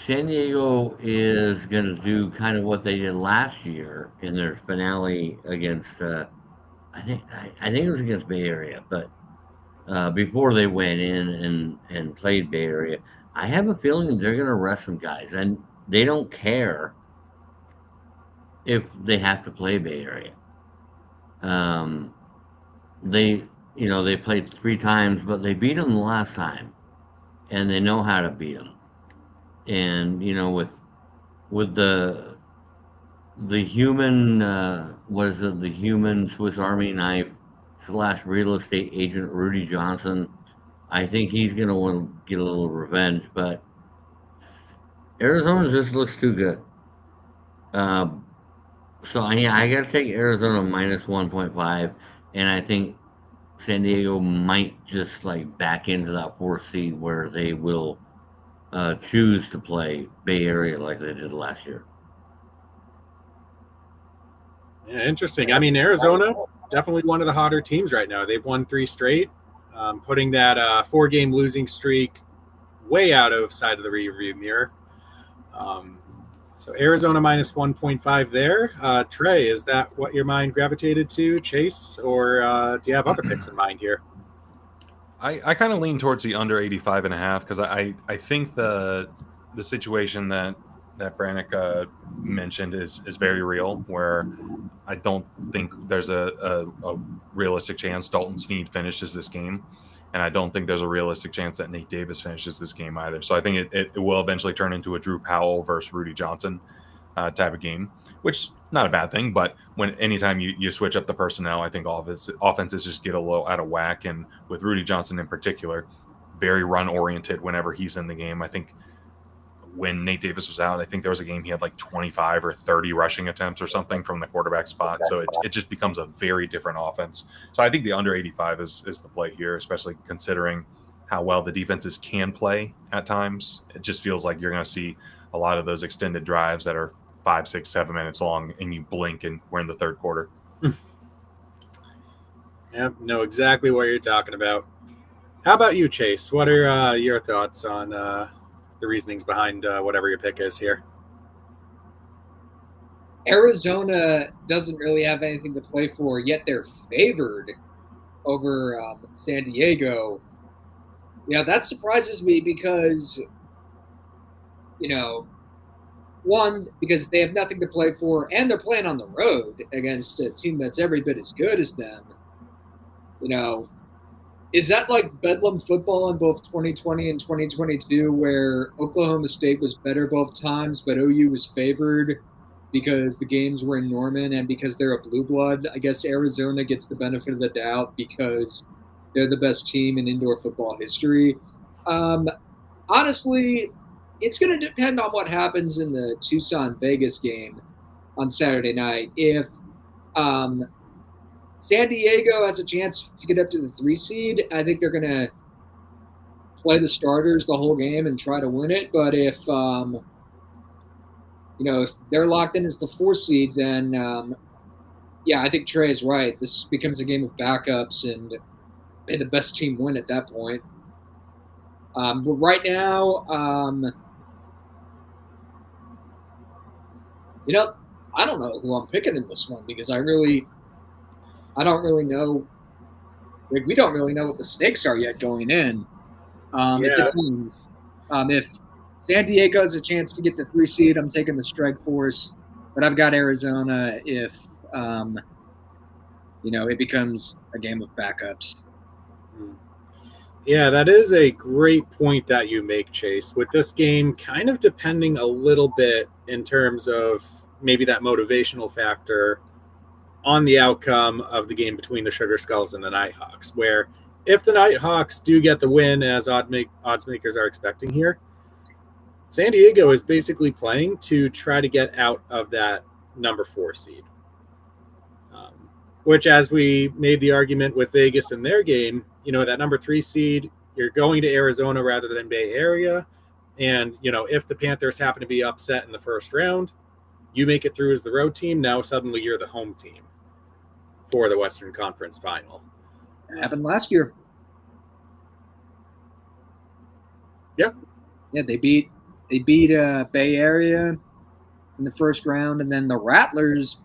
San Diego is going to do kind of what they did last year in their finale against, I think it was against Bay Area, but before they went in and played Bay Area, I have a feeling they're going to rest some guys, and they don't care if they have to play Bay Area. They played 3 times, but they beat them the last time, and they know how to beat them. And with the human the human Swiss Army knife / real estate agent Rudy Johnson, I think he's gonna want to get a little revenge. But Arizona just looks too good. So I gotta take Arizona -1.5, and I think San Diego might just back into that 4th seed where they will choose to play Bay Area like they did last year. Yeah, interesting. I mean, Arizona, definitely one of the hotter teams right now. They've won 3 straight, putting that 4-game losing streak way out of side of the rearview mirror. So Arizona -1.5 there. Trey, is that what your mind gravitated to, Chase, or do you have other picks in mind here? I kind of lean towards the under 85.5 because I think the situation that Brannick mentioned is very real, where I don't think there's a realistic chance Dalton Snead finishes this game. And I don't think there's a realistic chance that Nate Davis finishes this game either. So I think it will eventually turn into a Drew Powell versus Rudy Johnson type of game, which not a bad thing. But anytime you switch up the personnel, I think all of its offenses just get a little out of whack. And with Rudy Johnson in particular, very run oriented whenever he's in the game. I think when Nate Davis was out, I think there was a game he had like 25 or 30 rushing attempts or something from the quarterback spot. So it just becomes a very different offense. So I think the under 85 is the play here, especially considering how well the defenses can play at times. It just feels like you're going to see a lot of those extended drives that are 5, 6, 7 minutes long, and you blink and we're in the third quarter. Yep, know exactly what you're talking about. How about you, Chase? What are your thoughts on the reasonings behind whatever your pick is here? Arizona doesn't really have anything to play for, yet they're favored over San Diego. That surprises me because, one, because they have nothing to play for, and they're playing on the road against a team that's every bit as good as them. Is that like Bedlam football in both 2020 and 2022, where Oklahoma State was better both times, but OU was favored because the games were in Norman and because they're a blue blood? I guess Arizona gets the benefit of the doubt because they're the best team in indoor football history. Honestly, it's going to depend on what happens in the Tucson-Vegas game on Saturday night. If San Diego has a chance to get up to the 3 seed, I think they're going to play the starters the whole game and try to win it. But if if they're locked in as the 4 seed, then I think Trey is right. This becomes a game of backups, and may the best team win at that point. But right now, I don't know who I'm picking in this one because I don't really know. Like, we don't really know what the stakes are yet going in. It depends. If San Diego has a chance to get the 3 seed, I'm taking the Strike Force, but I've got Arizona if it becomes a game of backups. Yeah, that is a great point that you make, Chase. With this game kind of depending a little bit in terms of maybe that motivational factor on the outcome of the game between the Sugar Skulls and the Nighthawks, where if the Nighthawks do get the win as odds makers are expecting here, San Diego is basically playing to try to get out of that number 4 seed. Which, as we made the argument with Vegas in their game, that number 3 seed, you're going to Arizona rather than Bay Area. And, if the Panthers happen to be upset in the first round, you make it through as the road team. Now suddenly you're the home team for the Western Conference Final. It happened last year. Yep. Yeah, they beat Bay Area in the first round, and then the Rattlers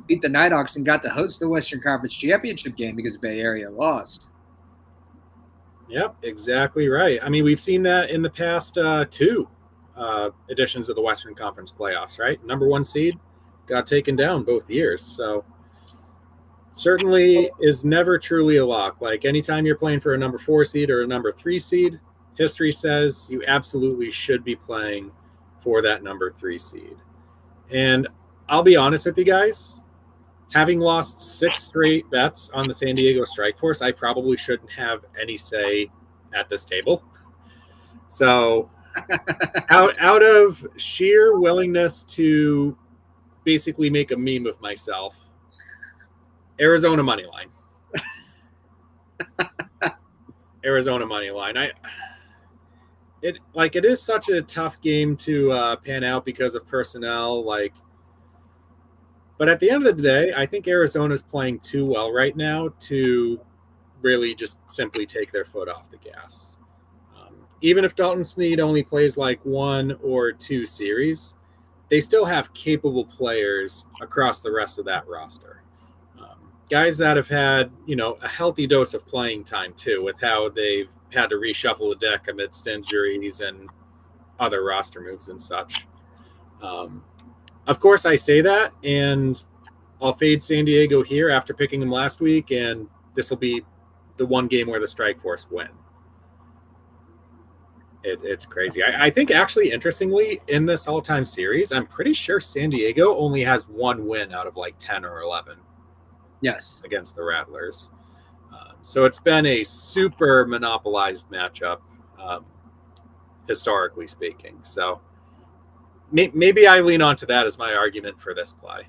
beat the Nighthawks and got to host the Western Conference Championship game because Bay Area lost. Yep, exactly right. I mean, we've seen that in the past 2 editions of the Western Conference playoffs, right? Number 1 seed got taken down both years. So certainly is never truly a lock. Like, anytime you're playing for a number 4 seed or a number 3 seed, history says you absolutely should be playing for that number 3 seed. And I'll be honest with you guys, having lost 6 straight bets on the San Diego Strike Force, I probably shouldn't have any say at this table. So out of sheer willingness to basically make a meme of myself, Arizona money line. Arizona money line. It is such a tough game to pan out because of personnel. But at the end of the day, I think Arizona's playing too well right now to really just simply take their foot off the gas. Even if Dalton Snead only plays like 1 or 2 series, they still have capable players across the rest of that roster. Guys that have had, a healthy dose of playing time too, with how they've had to reshuffle the deck amidst injuries and other roster moves and such. Of course, I say that, and I'll fade San Diego here after picking them last week, and this will be the one game where the Strike Force win. It's crazy. I think, actually, interestingly, in this all-time series, I'm pretty sure San Diego only has one win out of like 10 or 11. Yes. Against the Rattlers. So it's been a super monopolized matchup, historically speaking. So maybe I lean onto that as my argument for this play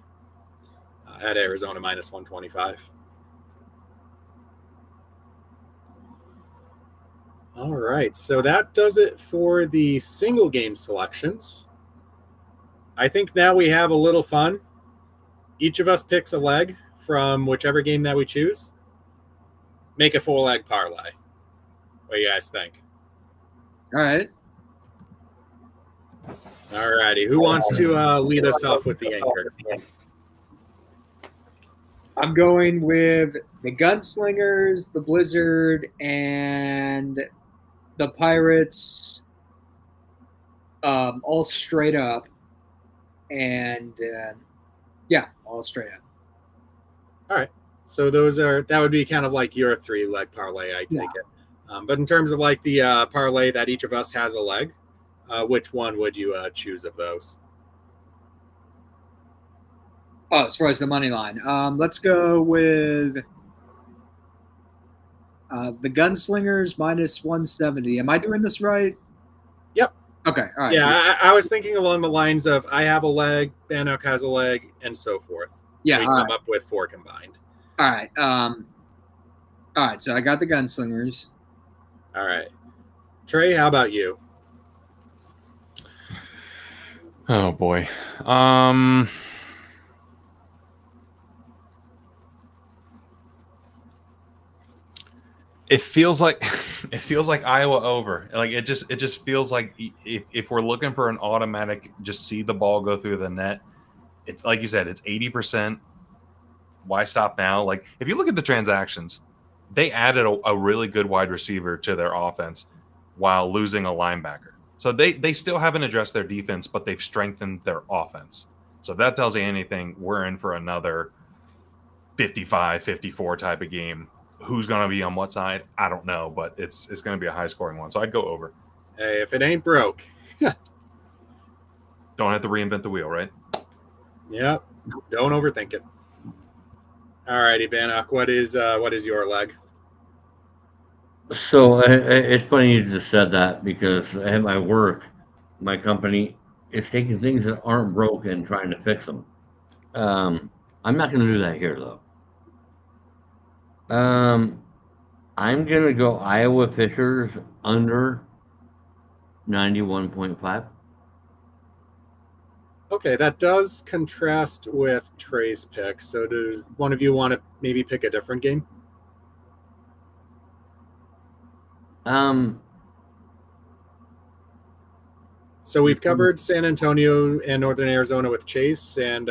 at Arizona minus 125. All right, so that does it for the single game selections. I think now we have a little fun. Each of us picks a leg from whichever game that we choose. Make a full leg parlay. What do you guys think? All right. All righty. Who wants to lead us off with the anchor? I'm going with the Gunslingers, the Blizzard, and the Pirates, all straight up. And all straight up. All right. So that would be kind of like your 3-leg parlay, I take it. But in terms of like the parlay that each of us has a leg, which one would you choose of those? Oh, as far as the money line, let's go with the Gunslingers minus 170. Am I doing this right? Yep. Okay. All right. Yeah, I was thinking along the lines of I have a leg, Bannock has a leg, and so forth. Yeah. We come up with 4 combined. All right. All right. So I got the Gunslingers. All right. Trey, how about you? Oh boy. It feels like Iowa over. Like it just feels like if we're looking for an automatic, just see the ball go through the net. It's like you said, it's 80%. Why stop now? Like if you look at the transactions, they added a really good wide receiver to their offense while losing a linebacker. So they still haven't addressed their defense, but they've strengthened their offense. So if that tells you anything, we're in for another 55-54 type of game. Who's going to be on what side? I don't know, but it's going to be a high-scoring one. So I'd go over. Hey, if it ain't broke. Don't have to reinvent the wheel, right? Yep. Don't overthink it. All righty, Bannock, what is your leg? So it's funny you just said that because at my work, my company is taking things that aren't broken and trying to fix them. I'm not going to do that here, though. I'm going to go Iowa Fishers under 91.5. Okay, that does contrast with Trey's pick. So does one of you want to maybe pick a different game? So we've covered San Antonio and Northern Arizona with Chase, and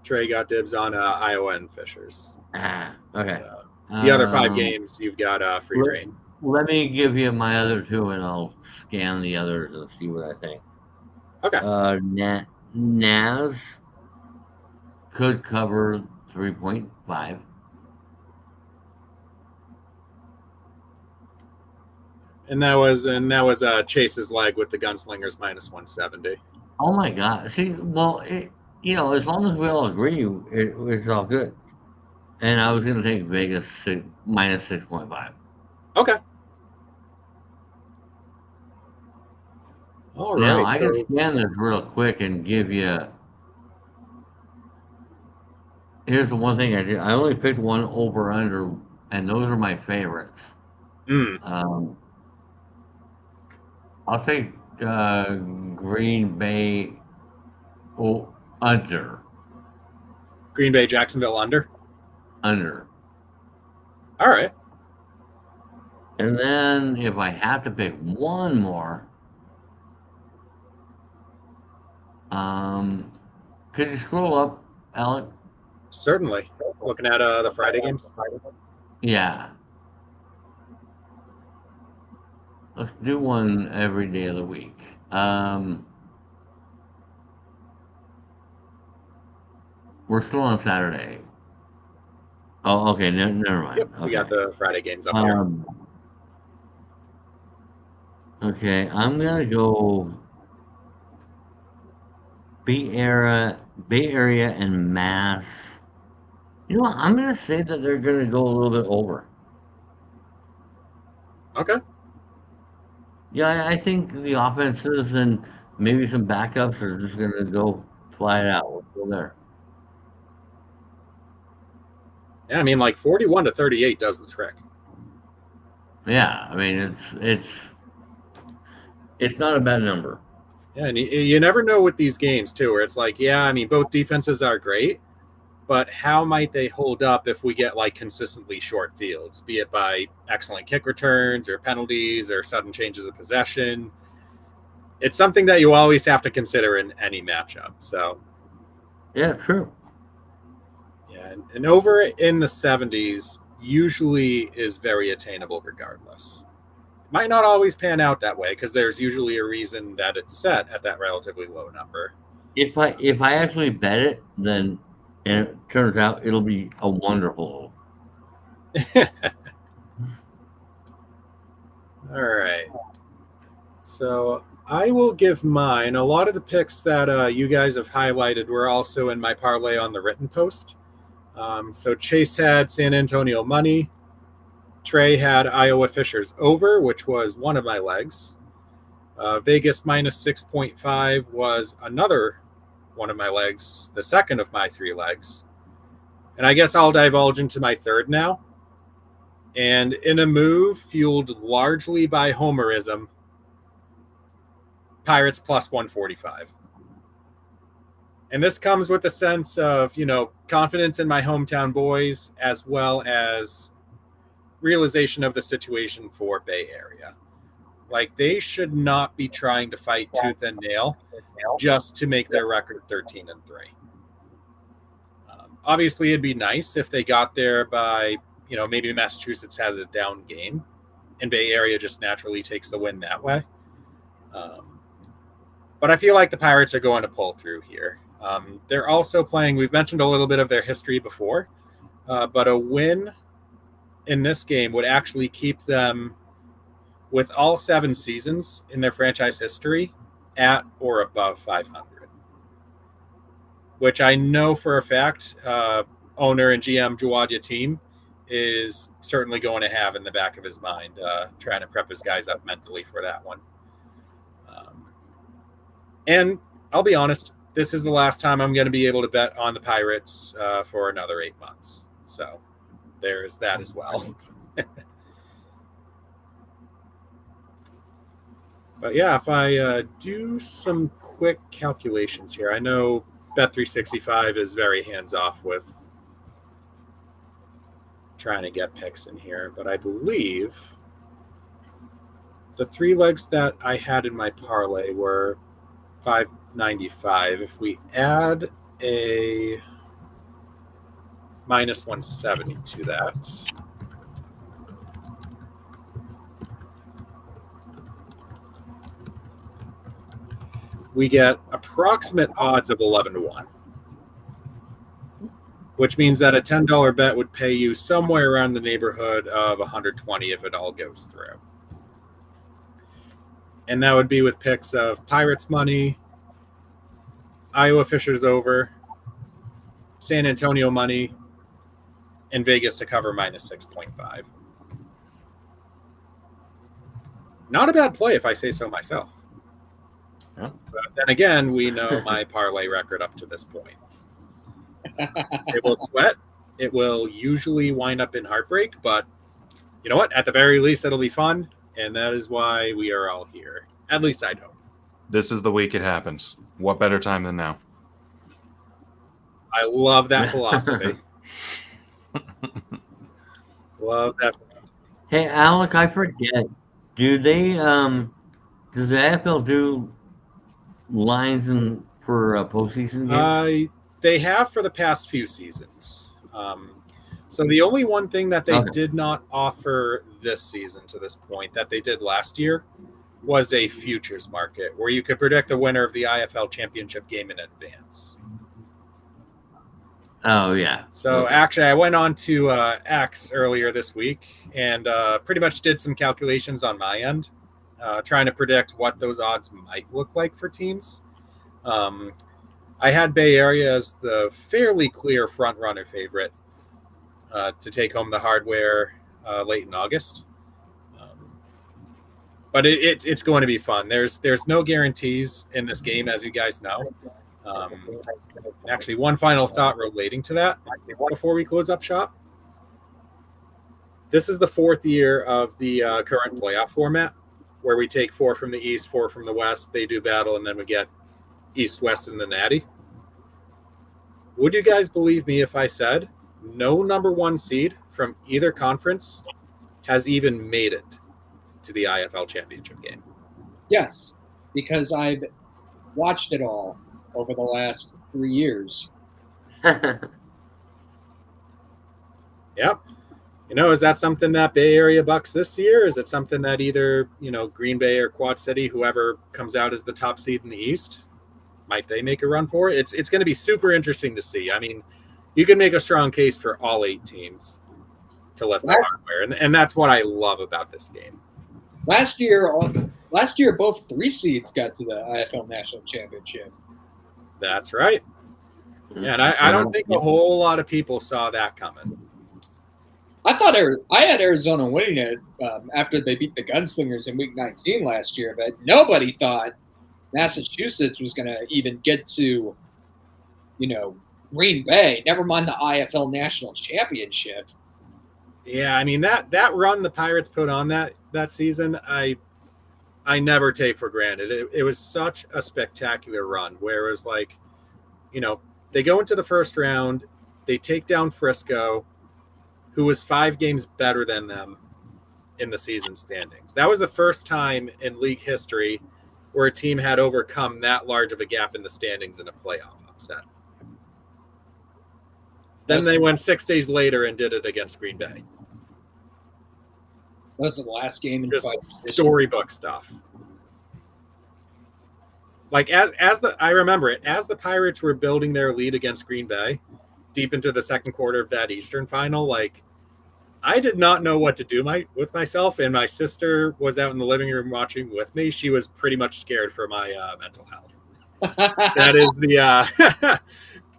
Trey got dibs on Iowa and Fishers. Okay. The other 5 games, you've got free reign. Let me give you my other 2, and I'll scan the others and see what I think. Okay. Naz could cover 3.5. And that was Chase's leg with the Gunslingers minus 170. Oh my God! See, well, as long as we all agree, it's all good. And I was going to take Vegas minus 6.5. Okay. All right. Now I can scan this real quick and give you. Here's the one thing I did. I only picked one over under, and those are my favorites. I'll take Green Bay under. Green Bay, Jacksonville under? Under. All right. And then if I have to pick one more, could you scroll up, Alec? Certainly. Looking at the Friday games? Yeah. Let's do one every day of the week. We're still on Saturday. Oh, okay. Never mind. Yep, Okay. we got the Friday games up here. Okay, I'm gonna go Bay Area, and Mass. You know what? I'm gonna say that they're gonna go a little bit over. Okay. Yeah, I think the offenses and maybe some backups are just gonna go fly it out. We'll go there. Yeah, I mean, like 41-38 does the trick. Yeah, I mean it's not a bad number. Yeah, and you never know with these games too, where it's like, yeah, I mean, both defenses are great, but how might they hold up if we get like consistently short fields, be it by excellent kick returns or penalties or sudden changes of possession? It's something that you always have to consider in any matchup. So, Yeah, true. yeah, and over in the 70s usually is very attainable regardless. Might not always pan out that way because there's usually a reason that it's set at that relatively low number. If I actually bet it, then and it turns out it'll be a wonderful. All right. So I will give mine. A lot of the picks that you guys have highlighted were also in my parlay on the written post. So Chase had San Antonio money. Trey had Iowa Fishers over, which was one of my legs. Vegas minus 6.5 was another one of my legs, the second of my three legs. And I guess I'll divulge into my third now. And in a move fueled largely by homerism, Pirates plus 145. And this comes with a sense of, confidence in my hometown boys, as well as realization of the situation for Bay Area. Like, they should not be trying to fight tooth and nail just to make their record 13-3. Obviously, it'd be nice if they got there by, maybe Massachusetts has a down game and Bay Area just naturally takes the win that way. But I feel like the Pirates are going to pull through here. They're also playing, we've mentioned a little bit of their history before, but a win in this game would actually keep them, with all 7 seasons in their franchise history, at or above 500. Which I know for a fact owner and GM Jawad Yatim is certainly going to have in the back of his mind, trying to prep his guys up mentally for that one. And I'll be honest, this is the last time I'm going to be able to bet on the Pirates for another 8 months. So there's that as well. But yeah, if I do some quick calculations here, I know Bet365 is very hands-off with trying to get picks in here, but I believe the 3 legs that I had in my parlay were 595. If we add a minus 170 to that, we get approximate odds of 11-1, which means that a $10 bet would pay you somewhere around the neighborhood of 120 if it all goes through. And that would be with picks of Pirates money, Iowa Fishers over, San Antonio money, and Vegas to cover minus 6.5. Not a bad play if I say so myself. Yeah. But then again, we know my parlay record up to this point. It will sweat. It will usually wind up in heartbreak, but you know what? At the very least, it'll be fun, and that is why we are all here. At least I'd hope. This is the week it happens. What better time than now? I love that philosophy. Love that philosophy. Hey, Alec, I forget. Do they does the AFL do lines for postseason games? They have for the past few seasons. So the only one thing that they Okay. did not offer this season to this point that they did last year was a futures market where you could predict the winner of the IFL championship game in advance. Oh, yeah. So Okay. actually, I went on to X earlier this week and pretty much did some calculations on my end, trying to predict what those odds might look like for teams. I had Bay Area as the fairly clear front runner favorite to take home the hardware late in August. But it's going to be fun. There's no guarantees in this game, as you guys know. Actually, one final thought relating to that before we close up shop. This is the fourth year of the current playoff format, where we take 4 from the East, 4 from the West. They do battle, and then we get East, West, and the Natty. Would you guys believe me if I said no number 1 seed from either conference has even made it to the IFL championship game? Yes, because I've watched it all over the last 3 years. Yep. Is that something that Bay Area bucks this year? Is it something that either, Green Bay or Quad City, whoever comes out as the top seed in the East, might they make a run for it? It's going to be super interesting to see. I mean, you can make a strong case for all 8 teams to lift the hardware, and that's what I love about this game. Last year, both 3 seeds got to the IFL National Championship. That's right. And I don't think a whole lot of people saw that coming. I thought I had Arizona winning it after they beat the Gunslingers in Week 19 last year, but nobody thought Massachusetts was going to even get to, Green Bay. Never mind the IFL National Championship. Yeah, I mean that run the Pirates put on that season, I never take for granted. It was such a spectacular run where it was like, they go into the first round, they take down Frisco, who was 5 games better than them in the season standings. That was the first time in league history where a team had overcome that large of a gap in the standings in a playoff upset. Then they went 6 days later and did it against Green Bay. That was the last game in Just storybook stuff. Like I remember it, as the Pirates were building their lead against Green Bay deep into the second quarter of that Eastern final, like I did not know what to do with myself, and my sister was out in the living room watching with me. She was pretty much scared for my mental health. That is the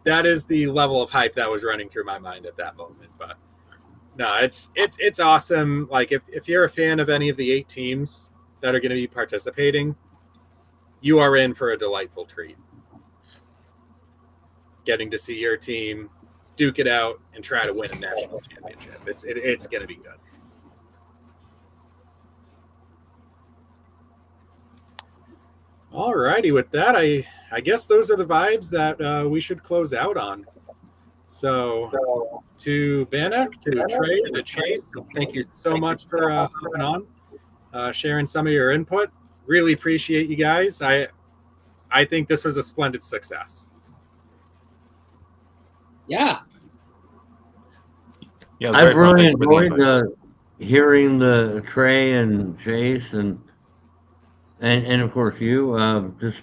that is the level of hype that was running through my mind at that moment. But no, it's awesome. Like if you're a fan of any of the 8 teams that are going to be participating, you are in for a delightful treat. Getting to see your team duke it out and try to win a national championship. It's going to be good. All righty, with that, I guess those are the vibes that we should close out on. So to Bannock, to Trey, and to Chase, thank you so much for hopping on, sharing some of your input. Really appreciate you guys. I think this was a splendid success. Yeah, I've really enjoyed hearing the Trey and Chase and of course you just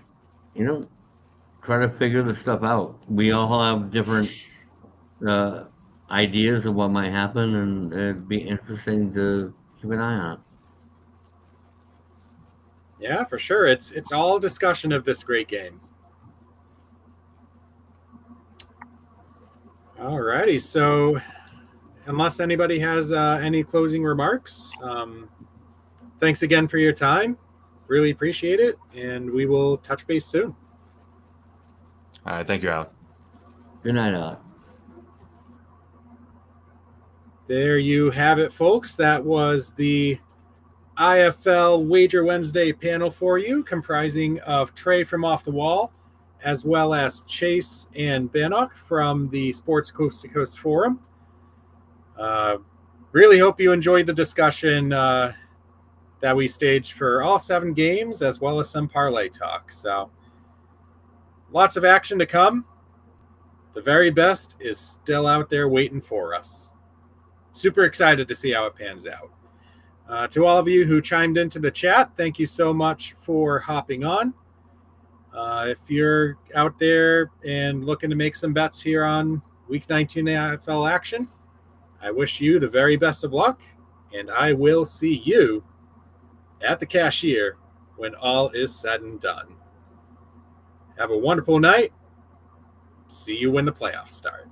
try to figure this stuff out. We all have different ideas of what might happen, and it'd be interesting to keep an eye on. Yeah, for sure. It's all discussion of this great game. All righty. So unless anybody has any closing remarks, thanks again for your time. Really appreciate it. And we will touch base soon. All right. Thank you, Alec. Good night, Alec. There you have it, folks. That was the IFL Wager Wednesday panel for you, comprising of Trey from Off the Wall, as well as Chase and Bannock from the Sports Coast to Coast Forum. Really hope you enjoyed the discussion that we staged for all 7 games, as well as some parlay talk. So lots of action to come. The very best is still out there waiting for us. super excited to see how it pans out. To all of you who chimed into the chat, thank you so much for hopping on. If you're out there and looking to make some bets here on Week 19 IFL action, I wish you the very best of luck, and I will see you at the cashier when all is said and done. Have a wonderful night. See you when the playoffs start.